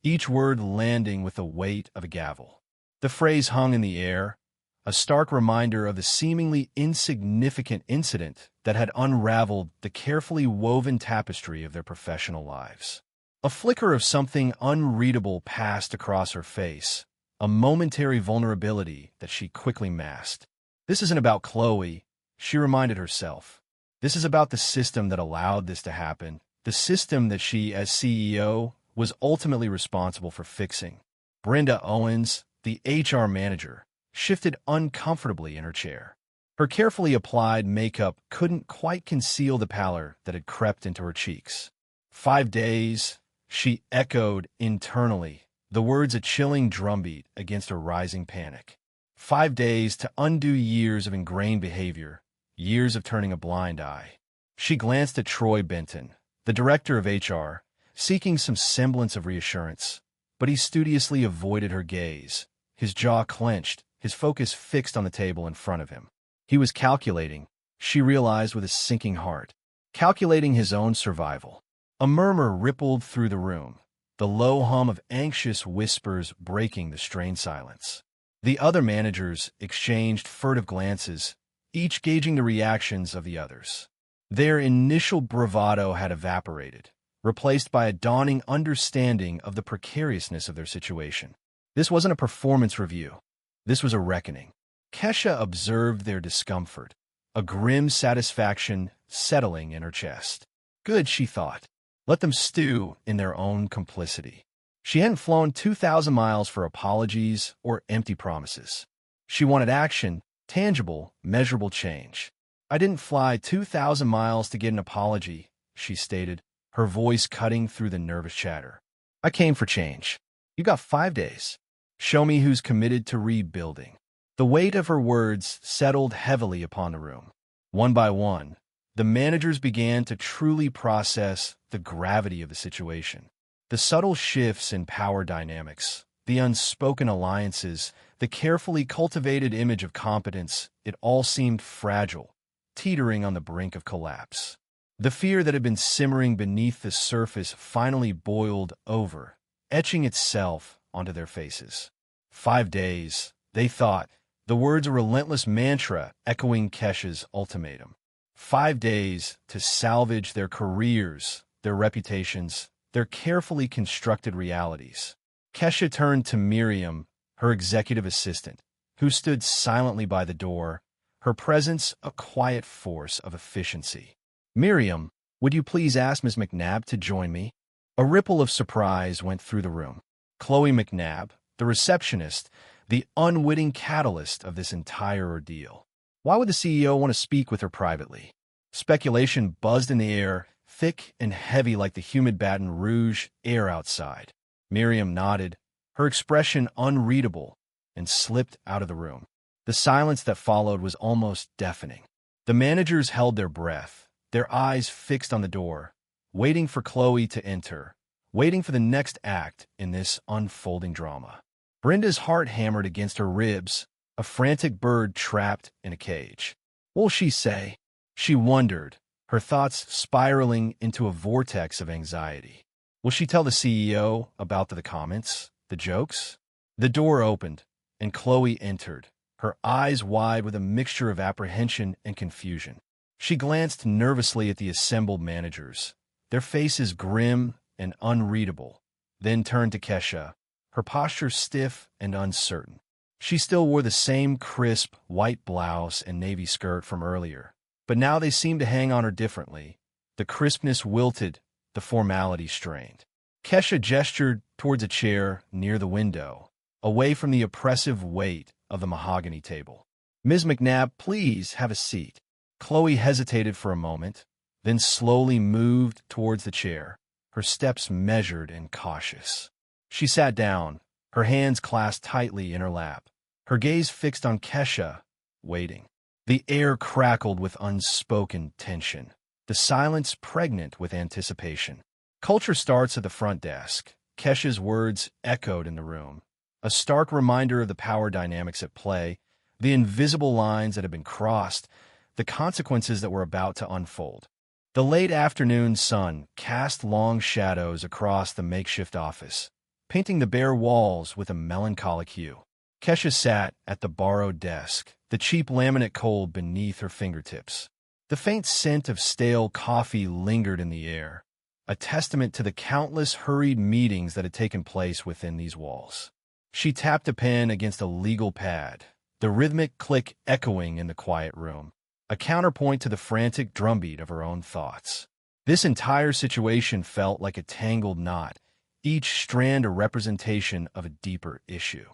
each word landing with the weight of a gavel. The phrase hung in the air, a stark reminder of the seemingly insignificant incident that had unraveled the carefully woven tapestry of their professional lives. A flicker of something unreadable passed across her face, a momentary vulnerability that she quickly masked. This isn't about Chloe, she reminded herself. This is about the system that allowed this to happen, the system that she, as CEO, was ultimately responsible for fixing. Brenda Owens, the HR manager, shifted uncomfortably in her chair. Her carefully applied makeup couldn't quite conceal the pallor that had crept into her cheeks. 5 days, she echoed internally, the words a chilling drumbeat against a rising panic. 5 days to undo years of ingrained behavior, years of turning a blind eye. She glanced at Troy Benton, the director of HR, seeking some semblance of reassurance, but he studiously avoided her gaze, his jaw clenched, his focus fixed on the table in front of him. He was calculating, she realized with a sinking heart, calculating his own survival. A murmur rippled through the room, the low hum of anxious whispers breaking the strained silence. The other managers exchanged furtive glances, each gauging the reactions of the others. Their initial bravado had evaporated, replaced by a dawning understanding of the precariousness of their situation. This wasn't a performance review. This was a reckoning. Kesha observed their discomfort, a grim satisfaction settling in her chest. Good, she thought. Let them stew in their own complicity. She hadn't flown 2,000 miles for apologies or empty promises. She wanted action, tangible, measurable change. I didn't fly 2,000 miles to get an apology, she stated, her voice cutting through the nervous chatter. I came for change. You got 5 days. Show me who's committed to rebuilding. The weight of her words settled heavily upon the room. One by one, the managers began to truly process the gravity of the situation. The subtle shifts in power dynamics, the unspoken alliances, the carefully cultivated image of competence, it all seemed fragile, teetering on the brink of collapse. The fear that had been simmering beneath the surface finally boiled over, etching itself onto their faces. 5 days, they thought, the words a relentless mantra echoing Kesha's ultimatum. 5 days to salvage their careers, their reputations, their carefully constructed realities. Kesha turned to Miriam, her executive assistant, who stood silently by the door, her presence a quiet force of efficiency. Miriam, would you please ask Ms. McNabb to join me? A ripple of surprise went through the room. Chloe McNabb, the receptionist, the unwitting catalyst of this entire ordeal. Why would the CEO want to speak with her privately? Speculation buzzed in the air, thick and heavy like the humid Baton Rouge air outside. Miriam nodded, her expression unreadable, and slipped out of the room. The silence that followed was almost deafening. The managers held their breath, their eyes fixed on the door, waiting for Chloe to enter, waiting for the next act in this unfolding drama. Brenda's heart hammered against her ribs, a frantic bird trapped in a cage. What'll she say? She wondered, her thoughts spiraling into a vortex of anxiety. Will she tell the CEO about the comments, the jokes? The door opened, and Chloe entered, her eyes wide with a mixture of apprehension and confusion. She glanced nervously at the assembled managers, their faces grim and unreadable, then turned to Kesha, her posture stiff and uncertain. She still wore the same crisp, white blouse and navy skirt from earlier, but now they seemed to hang on her differently. The crispness wilted, the formality strained. Kesha gestured towards a chair near the window, away from the oppressive weight of the mahogany table. Ms. McNabb, please have a seat. Chloe hesitated for a moment, then slowly moved towards the chair, her steps measured and cautious. She sat down, her hands clasped tightly in her lap, her gaze fixed on Kesha, waiting. The air crackled with unspoken tension, the silence pregnant with anticipation. Culture starts at the front desk. Kesha's words echoed in the room, a stark reminder of the power dynamics at play, the invisible lines that had been crossed, the consequences that were about to unfold. The late afternoon sun cast long shadows across the makeshift office, painting the bare walls with a melancholic hue. Kesha sat at the borrowed desk, the cheap laminate cold beneath her fingertips. The faint scent of stale coffee lingered in the air, a testament to the countless hurried meetings that had taken place within these walls. She tapped a pen against a legal pad, the rhythmic click echoing in the quiet room, a counterpoint to the frantic drumbeat of her own thoughts. This entire situation felt like a tangled knot, each strand a representation of a deeper issue.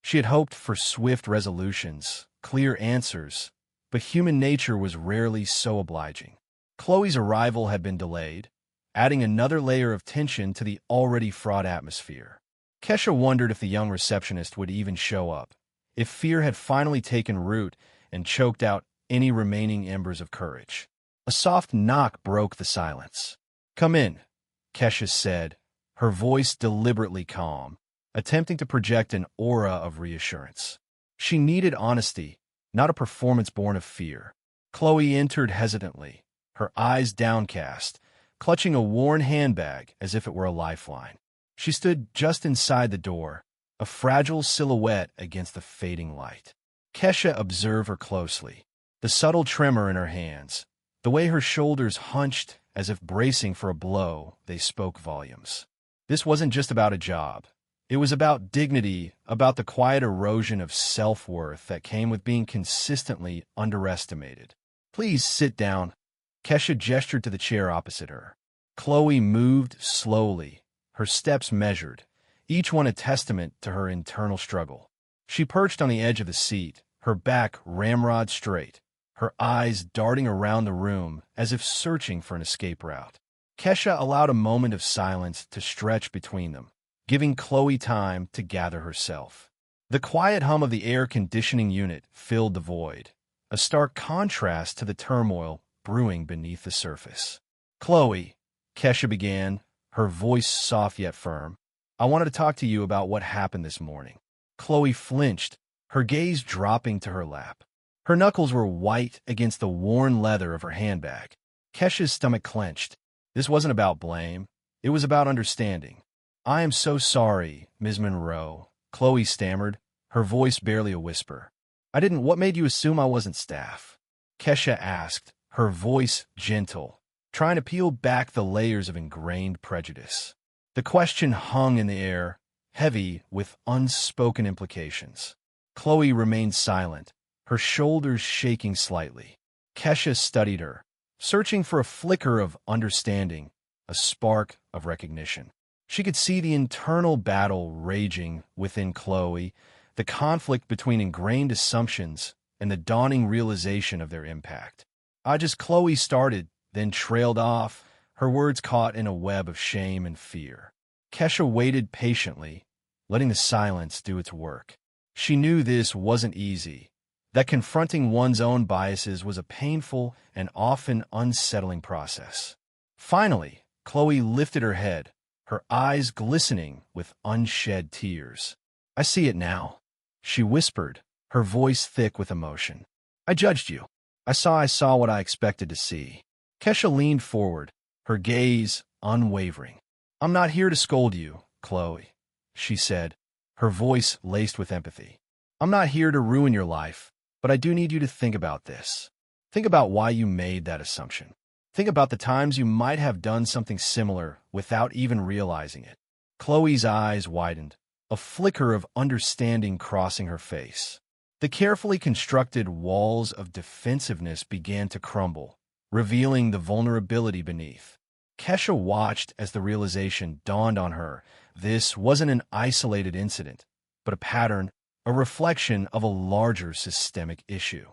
She had hoped for swift resolutions, clear answers, but human nature was rarely so obliging. Chloe's arrival had been delayed, adding another layer of tension to the already fraught atmosphere. Kesha wondered if the young receptionist would even show up, if fear had finally taken root and choked out any remaining embers of courage. A soft knock broke the silence. "Come in," Kesha said, her voice deliberately calm, attempting to project an aura of reassurance. She needed honesty, not a performance born of fear. Chloe entered hesitantly, her eyes downcast, clutching a worn handbag as if it were a lifeline. She stood just inside the door, a fragile silhouette against the fading light. Kesha observed her closely, the subtle tremor in her hands, the way her shoulders hunched as if bracing for a blow. They spoke volumes. This wasn't just about a job. It was about dignity, about the quiet erosion of self-worth that came with being consistently underestimated. "Please sit down." Kesha gestured to the chair opposite her. Chloe moved slowly, her steps measured, each one a testament to her internal struggle. She perched on the edge of the seat, her back ramrod straight, her eyes darting around the room as if searching for an escape route. Kesha allowed a moment of silence to stretch between them, giving Chloe time to gather herself. The quiet hum of the air conditioning unit filled the void, a stark contrast to the turmoil brewing beneath the surface. "Chloe," Kesha began, her voice soft yet firm, "I wanted to talk to you about what happened this morning." Chloe flinched, her gaze dropping to her lap. Her knuckles were white against the worn leather of her handbag. Kesha's stomach clenched. This wasn't about blame. It was about understanding. "I am so sorry, Ms. Monroe," Chloe stammered, her voice barely a whisper. What made you assume I wasn't staff?" Kesha asked, her voice gentle, trying to peel back the layers of ingrained prejudice. The question hung in the air, heavy with unspoken implications. Chloe remained silent, her shoulders shaking slightly. Kesha studied her, searching for a flicker of understanding, a spark of recognition. She could see the internal battle raging within Chloe, the conflict between ingrained assumptions and the dawning realization of their impact. Chloe started, then trailed off, her words caught in a web of shame and fear. Kesha waited patiently, letting the silence do its work. She knew this wasn't easy, that confronting one's own biases was a painful and often unsettling process. Finally, Chloe lifted her head, her eyes glistening with unshed tears. I see it now, she whispered, her voice thick with emotion. I judged you. I saw what I expected to see. Kesha leaned forward, her gaze unwavering. I'm not here to scold you, Chloe, she said, her voice laced with empathy. I'm not here to ruin your life, but I do need you to think about this. Think about why you made that assumption. Think about the times you might have done something similar without even realizing it. Chloe's eyes widened, a flicker of understanding crossing her face. The carefully constructed walls of defensiveness began to crumble, revealing the vulnerability beneath. Kesha watched as the realization dawned on her. This wasn't an isolated incident, but a pattern, a reflection of a larger systemic issue.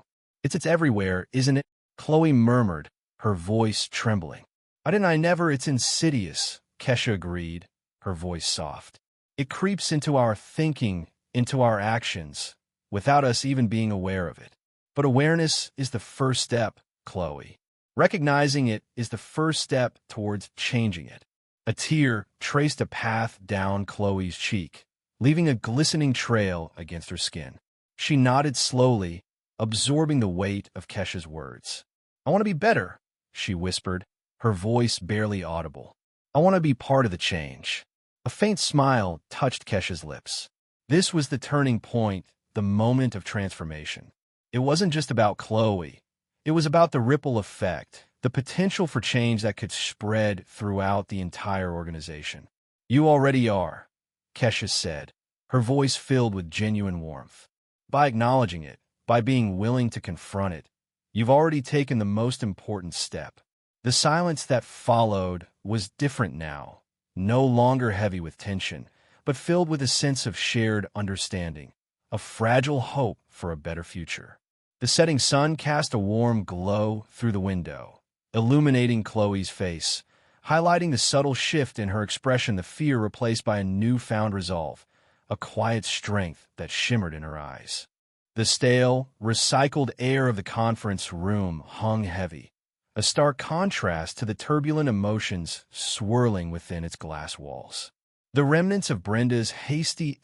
It's everywhere, isn't it? Chloe murmured, her voice trembling. It's insidious, Kesha agreed, her voice soft. It creeps into our thinking, into our actions, without us even being aware of it. But awareness is the first step, Chloe. Recognizing it is the first step towards changing it. A tear traced a path down Chloe's cheek, leaving a glistening trail against her skin. She nodded slowly, absorbing the weight of Kesha's words. I want to be better, she whispered, her voice barely audible. I want to be part of the change. A faint smile touched Kesha's lips. This was the turning point, the moment of transformation. It wasn't just about Chloe. It was about the ripple effect, the potential for change that could spread throughout the entire organization. You already are, Kesha said, her voice filled with genuine warmth. By acknowledging it, by being willing to confront it, you've already taken the most important step. The silence that followed was different now, no longer heavy with tension, but filled with a sense of shared understanding, a fragile hope for a better future. The setting sun cast a warm glow through the window, illuminating Chloe's face, highlighting the subtle shift in her expression, the fear replaced by a newfound resolve, a quiet strength that shimmered in her eyes. The stale, recycled air of the conference room hung heavy, a stark contrast to the turbulent emotions swirling within its glass walls. The remnants of Brenda's hasty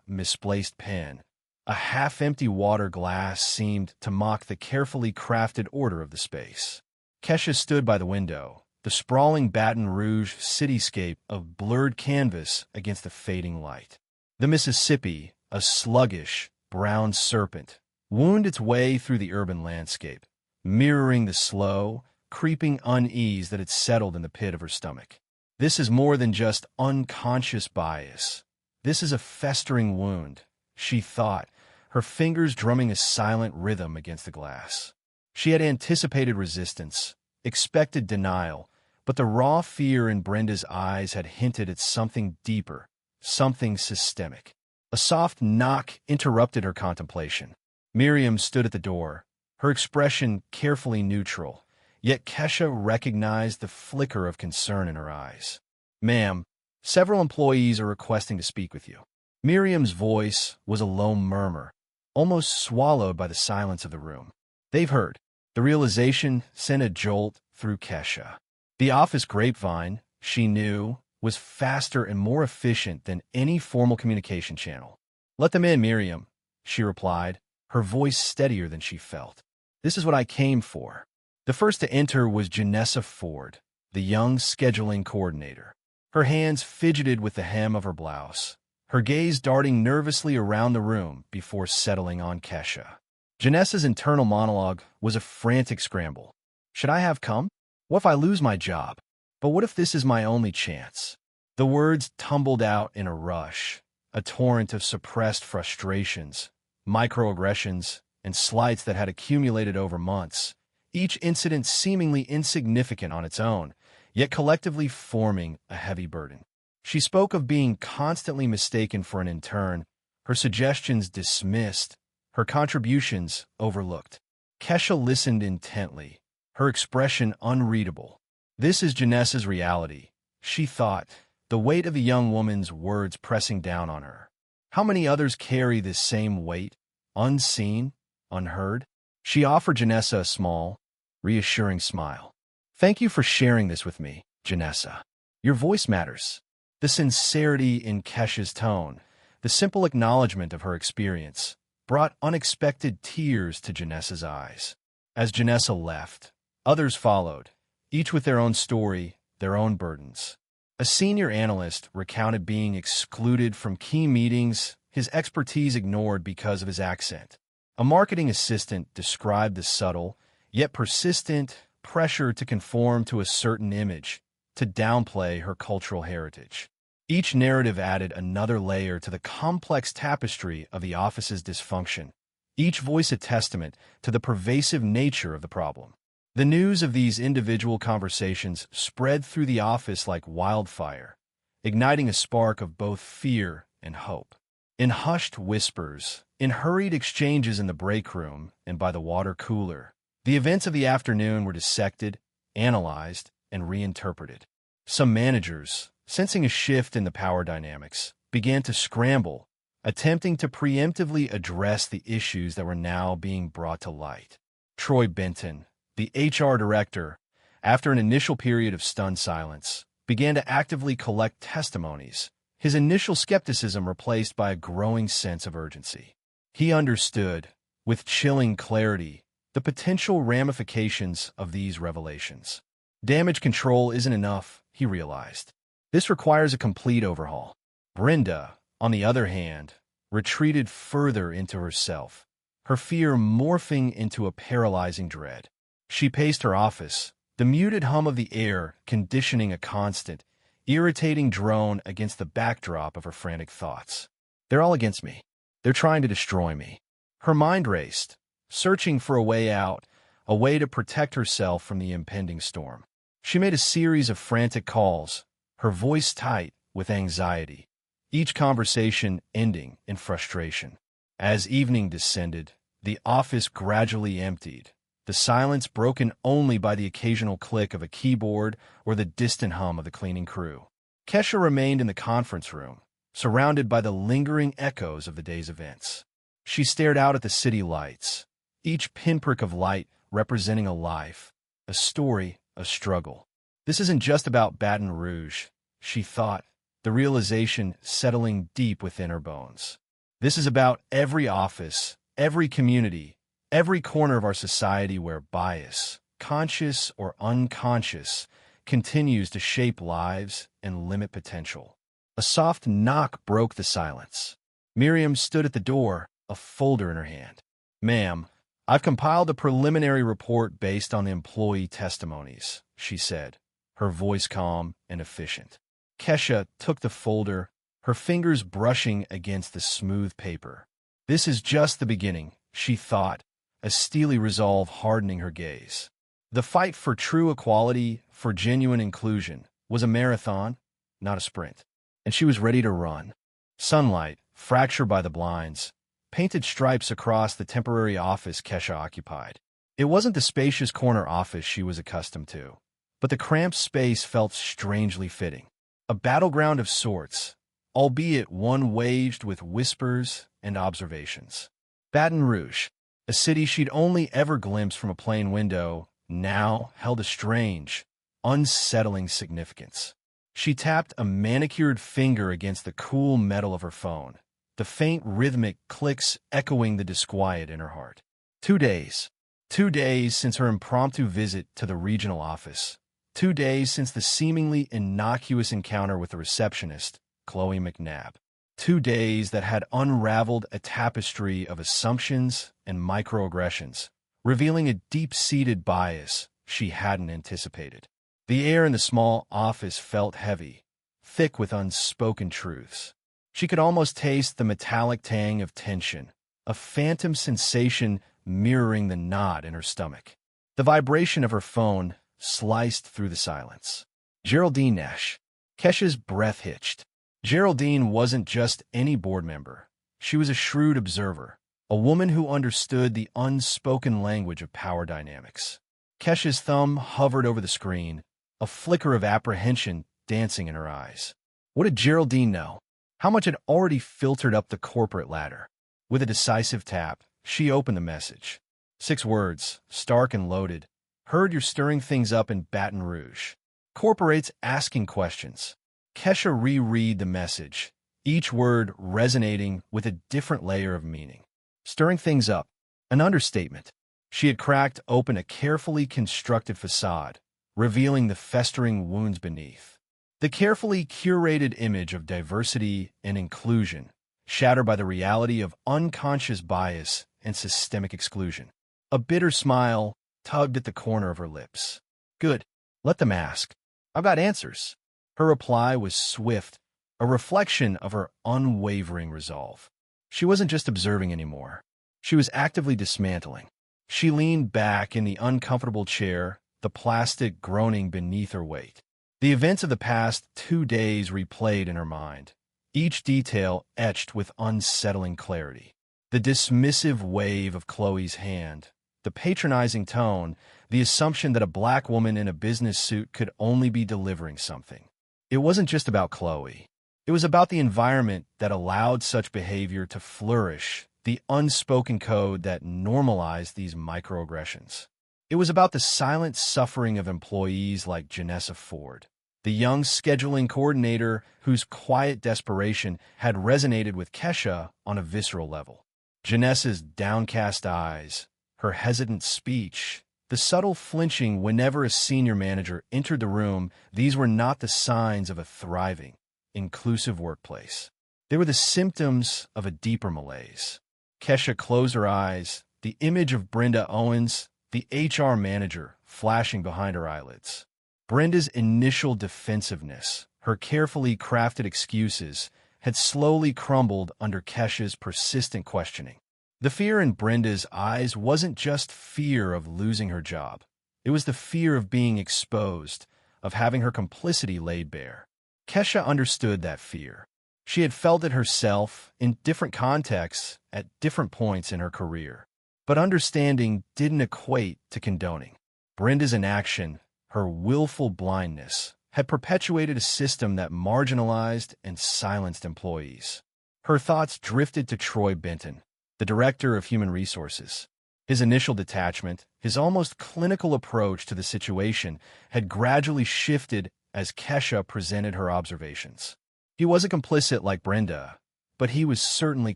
misplaced pen, a half-empty water glass seemed to mock the carefully crafted order of the space. Kesha stood by the window, the sprawling Baton Rouge cityscape of blurred canvas against the fading light. The Mississippi, a sluggish, brown serpent, wound its way through the urban landscape, mirroring the slow, creeping unease that had settled in the pit of her stomach. This is more than just unconscious bias. This is a festering wound, she thought, her fingers drumming a silent rhythm against the glass. She had anticipated resistance, expected denial, but the raw fear in Brenda's eyes had hinted at something deeper, something systemic. A soft knock interrupted her contemplation. Miriam stood at the door, her expression carefully neutral, yet Kesha recognized the flicker of concern in her eyes. Ma'am, several employees are requesting to speak with you. Miriam's voice was a low murmur, almost swallowed by the silence of the room. They've heard. The realization sent a jolt through Kesha. The office grapevine, she knew, was faster and more efficient than any formal communication channel. Let them in, Miriam, she replied, her voice steadier than she felt. This is what I came for. The first to enter was Janessa Ford, the young scheduling coordinator. Her hands fidgeted with the hem of her blouse, her gaze darting nervously around the room before settling on Kesha. Janessa's internal monologue was a frantic scramble. Should I have come? What if I lose my job? But what if this is my only chance? The words tumbled out in a rush, a torrent of suppressed frustrations, microaggressions, and slights that had accumulated over months, each incident seemingly insignificant on its own, yet collectively forming a heavy burden. She spoke of being constantly mistaken for an intern, her suggestions dismissed, her contributions overlooked. Kesha listened intently, her expression unreadable. This is Janessa's reality, she thought, the weight of the young woman's words pressing down on her. How many others carry this same weight, unseen, unheard? She offered Janessa a small, reassuring smile. Thank you for sharing this with me, Janessa. Your voice matters. The sincerity in Kesha's tone, The simple acknowledgement of her experience brought unexpected tears to Janessa's eyes. As Janessa left, others followed, each with their own story, their own burdens. A senior analyst recounted being excluded from key meetings, his expertise ignored because of his accent. A marketing assistant described the subtle, yet persistent, pressure to conform to a certain image, to downplay her cultural heritage. Each narrative added another layer to the complex tapestry of the office's dysfunction, each voice a testament to the pervasive nature of the problem. The news of these individual conversations spread through the office like wildfire, igniting a spark of both fear and hope. In hushed whispers, in hurried exchanges in the break room and by the water cooler, the events of the afternoon were dissected, analyzed, and reinterpreted. Some managers, sensing a shift in the power dynamics, began to scramble, attempting to preemptively address the issues that were now being brought to light. Troy Benton, the HR director, after an initial period of stunned silence, began to actively collect testimonies, his initial skepticism replaced by a growing sense of urgency. He understood, with chilling clarity, the potential ramifications of these revelations. Damage control isn't enough, he realized. This requires a complete overhaul. Brenda, on the other hand, retreated further into herself, her fear morphing into a paralyzing dread. She paced her office, the muted hum of the air conditioning a constant, irritating drone against the backdrop of her frantic thoughts. They're all against me. They're trying to destroy me. Her mind raced, searching for a way out, a way to protect herself from the impending storm. She made a series of frantic calls, her voice tight with anxiety, each conversation ending in frustration. As evening descended, the office gradually emptied, the silence broken only by the occasional click of a keyboard or the distant hum of the cleaning crew. Kesha remained in the conference room, surrounded by the lingering echoes of the day's events. She stared out at the city lights, each pinprick of light representing a life, a story, a struggle. This isn't just about Baton Rouge, she thought, the realization settling deep within her bones. This is about every office, every community, every corner of our society where bias, conscious or unconscious, continues to shape lives and limit potential. A soft knock broke the silence. Miriam stood at the door, a folder in her hand. "Ma'am, I've compiled a preliminary report based on the employee testimonies," she said, her voice calm and efficient. Kesha took the folder, her fingers brushing against the smooth paper. "This is just the beginning," she thought, a steely resolve hardening her gaze. The fight for true equality, for genuine inclusion, was a marathon, not a sprint, and she was ready to run. Sunlight, fractured by the blinds, painted stripes across the temporary office Kesha occupied. It wasn't the spacious corner office she was accustomed to, but the cramped space felt strangely fitting. A battleground of sorts, albeit one waged with whispers and observations. Baton Rouge, a city she'd only ever glimpsed from a plane window, now held a strange, unsettling significance. She tapped a manicured finger against the cool metal of her phone, the faint rhythmic clicks echoing the disquiet in her heart. 2 days. 2 days since her impromptu visit to the regional office. 2 days since the seemingly innocuous encounter with the receptionist, Chloe McNabb. 2 days that had unraveled a tapestry of assumptions and microaggressions, revealing a deep-seated bias she hadn't anticipated. The air in the small office felt heavy, thick with unspoken truths. She could almost taste the metallic tang of tension, a phantom sensation mirroring the knot in her stomach. The vibration of her phone sliced through the silence. Geraldine Nash. Kesha's breath hitched. Geraldine wasn't just any board member. She was a shrewd observer, a woman who understood the unspoken language of power dynamics. Kesha's thumb hovered over the screen, a flicker of apprehension dancing in her eyes. What did Geraldine know? How much had already filtered up the corporate ladder? With a decisive tap, she opened the message. 6 words, stark and loaded. "Heard you're stirring things up in Baton Rouge. Corporates asking questions." Kesha reread the message, each word resonating with a different layer of meaning. Stirring things up, an understatement. She had cracked open a carefully constructed facade, revealing the festering wounds beneath. The carefully curated image of diversity and inclusion, shattered by the reality of unconscious bias and systemic exclusion. A bitter smile tugged at the corner of her lips. Good. Let them ask. I've got answers. Her reply was swift, a reflection of her unwavering resolve. She wasn't just observing anymore. She was actively dismantling. She leaned back in the uncomfortable chair, the plastic groaning beneath her weight. The events of the past 2 days replayed in her mind, each detail etched with unsettling clarity. The dismissive wave of Chloe's hand, the patronizing tone, the assumption that a black woman in a business suit could only be delivering something. It wasn't just about Chloe. It was about the environment that allowed such behavior to flourish, the unspoken code that normalized these microaggressions. It was about the silent suffering of employees like Janessa Ford, the young scheduling coordinator whose quiet desperation had resonated with Kesha on a visceral level. Janessa's downcast eyes, her hesitant speech, the subtle flinching whenever a senior manager entered the room, these were not the signs of a thriving, inclusive workplace. They were the symptoms of a deeper malaise. Kesha closed her eyes, the image of Brenda Owens, the HR manager, flashing behind her eyelids. Brenda's initial defensiveness, her carefully crafted excuses, had slowly crumbled under Kesha's persistent questioning. The fear in Brenda's eyes wasn't just fear of losing her job. It was the fear of being exposed, of having her complicity laid bare. Kesha understood that fear. She had felt it herself in different contexts at different points in her career. But understanding didn't equate to condoning. Brenda's inaction, her willful blindness, had perpetuated a system that marginalized and silenced employees. Her thoughts drifted to Troy Benton, the director of human resources. His initial detachment, his almost clinical approach to the situation, had gradually shifted as Kesha presented her observations. He wasn't complicit like Brenda, but he was certainly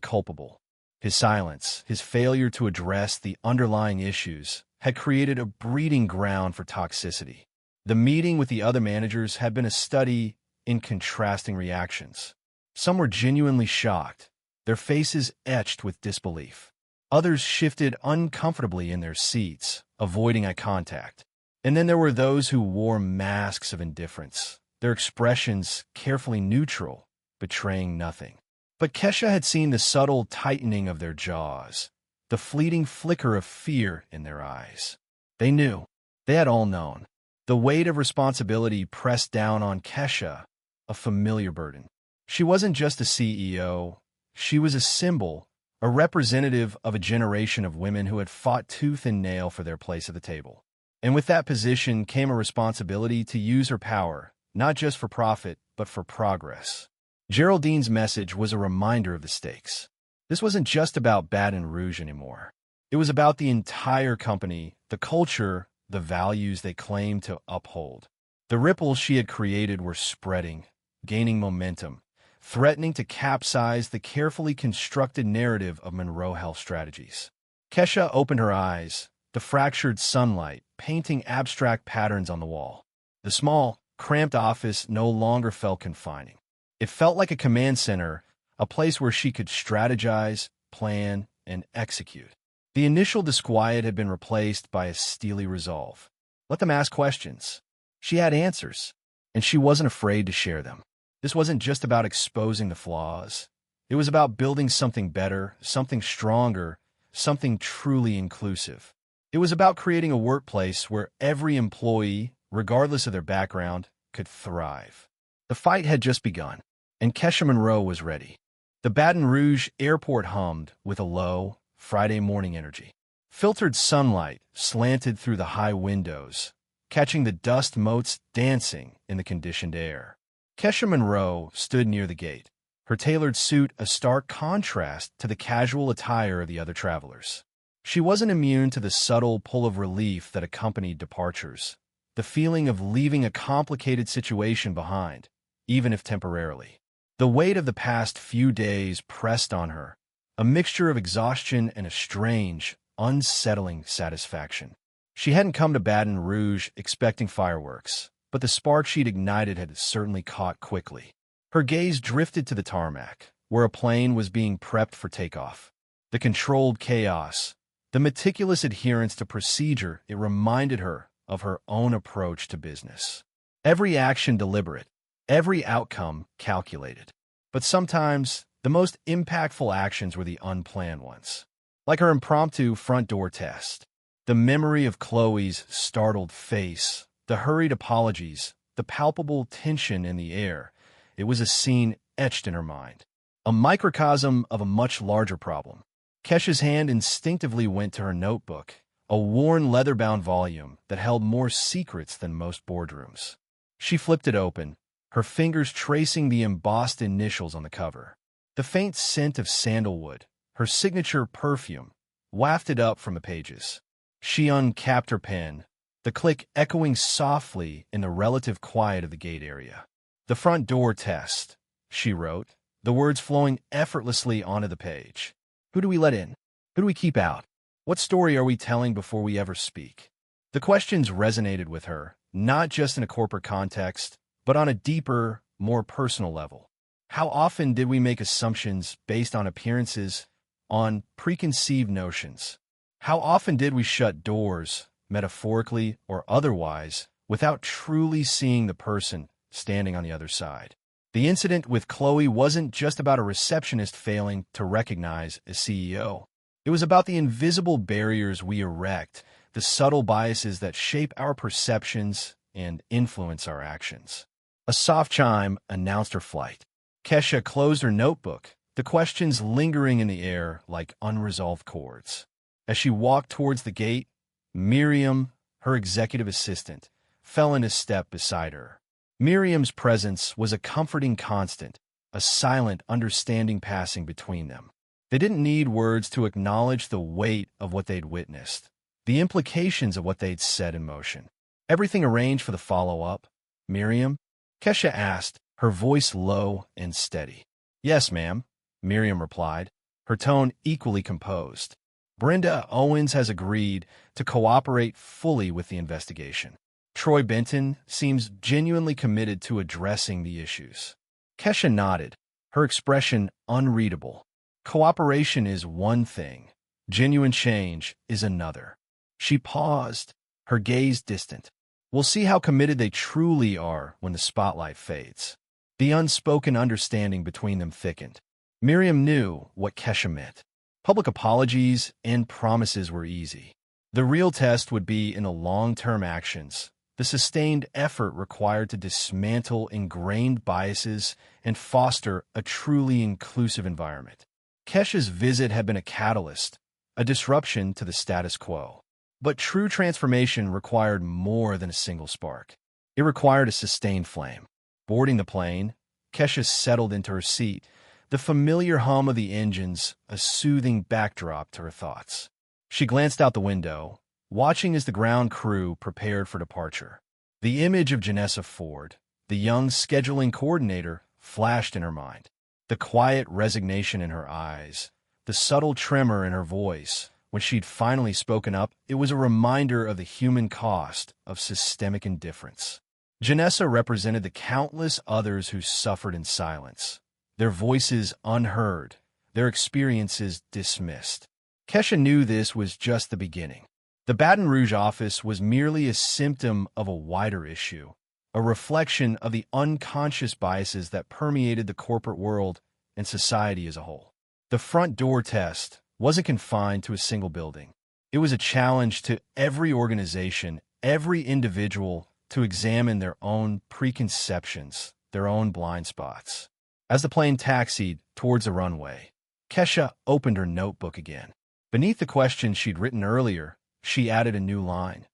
culpable. His silence, his failure to address the underlying issues, had created a breeding ground for toxicity. The meeting with the other managers had been a study in contrasting reactions. Some were genuinely shocked, their faces etched with disbelief. Others shifted uncomfortably in their seats, avoiding eye contact. And then there were those who wore masks of indifference, their expressions carefully neutral, betraying nothing. But Kesha had seen the subtle tightening of their jaws, the fleeting flicker of fear in their eyes. They knew. They had all known. The weight of responsibility pressed down on Kesha, a familiar burden. She wasn't just a CEO. She was a symbol, a representative of a generation of women who had fought tooth and nail for their place at the table. And with that position came a responsibility to use her power, not just for profit, but for progress. Geraldine's message was a reminder of the stakes. This wasn't just about Baton Rouge anymore. It was about the entire company, the culture, the values they claimed to uphold. The ripples she had created were spreading, gaining momentum, threatening to capsize the carefully constructed narrative of Monroe Health Strategies. Kesha opened her eyes, the fractured sunlight painting abstract patterns on the wall. The small, cramped office no longer felt confining. It felt like a command center, a place where she could strategize, plan, and execute. The initial disquiet had been replaced by a steely resolve. Let them ask questions. She had answers, and she wasn't afraid to share them. This wasn't just about exposing the flaws. It was about building something better, something stronger, something truly inclusive. It was about creating a workplace where every employee, regardless of their background, could thrive. The fight had just begun, and Kesha Monroe was ready. The Baton Rouge airport hummed with a low, Friday morning energy. Filtered sunlight slanted through the high windows, catching the dust motes dancing in the conditioned air. Kesha Monroe stood near the gate, her tailored suit a stark contrast to the casual attire of the other travelers. She wasn't immune to the subtle pull of relief that accompanied departures, the feeling of leaving a complicated situation behind, even if temporarily. The weight of the past few days pressed on her, a mixture of exhaustion and a strange, unsettling satisfaction. She hadn't come to Baton Rouge expecting fireworks, but the spark she'd ignited had certainly caught quickly. Her gaze drifted to the tarmac, where a plane was being prepped for takeoff. The controlled chaos, the meticulous adherence to procedure, it reminded her of her own approach to business. Every action deliberate, every outcome calculated. But sometimes, the most impactful actions were the unplanned ones. Like her impromptu front door test. The memory of Chloe's startled face, the hurried apologies, the palpable tension in the air. It was a scene etched in her mind. A microcosm of a much larger problem. Kesha's hand instinctively went to her notebook, a worn leather-bound volume that held more secrets than most boardrooms. She flipped it open, her fingers tracing the embossed initials on the cover. The faint scent of sandalwood, her signature perfume, wafted up from the pages. She uncapped her pen, the click echoing softly in the relative quiet of the gate area. "The front door test," she wrote, the words flowing effortlessly onto the page. "Who do we let in? Who do we keep out? What story are we telling before we ever speak?" The questions resonated with her, not just in a corporate context, but on a deeper, more personal level. How often did we make assumptions based on appearances, on preconceived notions? How often did we shut doors, metaphorically or otherwise, without truly seeing the person standing on the other side? The incident with Chloe wasn't just about a receptionist failing to recognize a CEO. It was about the invisible barriers we erect, the subtle biases that shape our perceptions and influence our actions. A soft chime announced her flight. Kesha closed her notebook, the questions lingering in the air like unresolved chords. As she walked towards the gate, Miriam, her executive assistant, fell into step beside her. Miriam's presence was a comforting constant, a silent understanding passing between them. They didn't need words to acknowledge the weight of what they'd witnessed, the implications of what they'd set in motion. "Everything arranged for the follow-up, Miriam?" Kesha asked, her voice low and steady. "Yes, ma'am," Miriam replied, her tone equally composed. "Brenda Owens has agreed to cooperate fully with the investigation. Troy Benton seems genuinely committed to addressing the issues." Kesha nodded, her expression unreadable. Cooperation is one thing, genuine change is another. She paused, her gaze distant. "We'll see how committed they truly are when the spotlight fades." The unspoken understanding between them thickened. Miriam knew what Kesha meant. Public apologies and promises were easy. The real test would be in the long-term actions, the sustained effort required to dismantle ingrained biases and foster a truly inclusive environment. Kesha's visit had been a catalyst, a disruption to the status quo. But true transformation required more than a single spark. It required a sustained flame. Boarding the plane, Kesha settled into her seat, the familiar hum of the engines a soothing backdrop to her thoughts. She glanced out the window, watching as the ground crew prepared for departure. The image of Janessa Ford, the young scheduling coordinator, flashed in her mind. The quiet resignation in her eyes, the subtle tremor in her voice. When she'd finally spoken up, it was a reminder of the human cost of systemic indifference. Janessa represented the countless others who suffered in silence, their voices unheard, their experiences dismissed. Kesha knew this was just the beginning. The Baton Rouge office was merely a symptom of a wider issue, a reflection of the unconscious biases that permeated the corporate world and society as a whole. The front door test wasn't confined to a single building. It was a challenge to every organization, every individual, to examine their own preconceptions, their own blind spots. As the plane taxied towards the runway, Kesha opened her notebook again. Beneath the questions she'd written earlier, she added a new line.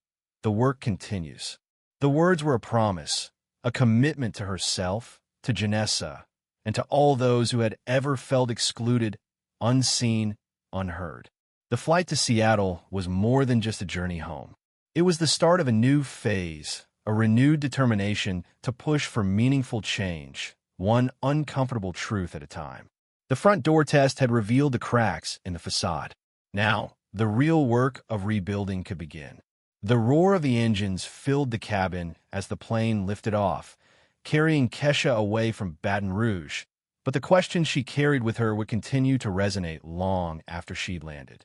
"The work continues." The words were a promise, a commitment to herself, to Janessa, and to all those who had ever felt excluded, unseen, unheard. The flight to Seattle was more than just a journey home. It was the start of a new phase, a renewed determination to push for meaningful change, one uncomfortable truth at a time. The front door test had revealed the cracks in the facade. Now, the real work of rebuilding could begin. The roar of the engines filled the cabin as the plane lifted off, carrying Kesha away from Baton Rouge. But the questions she carried with her would continue to resonate long after she landed.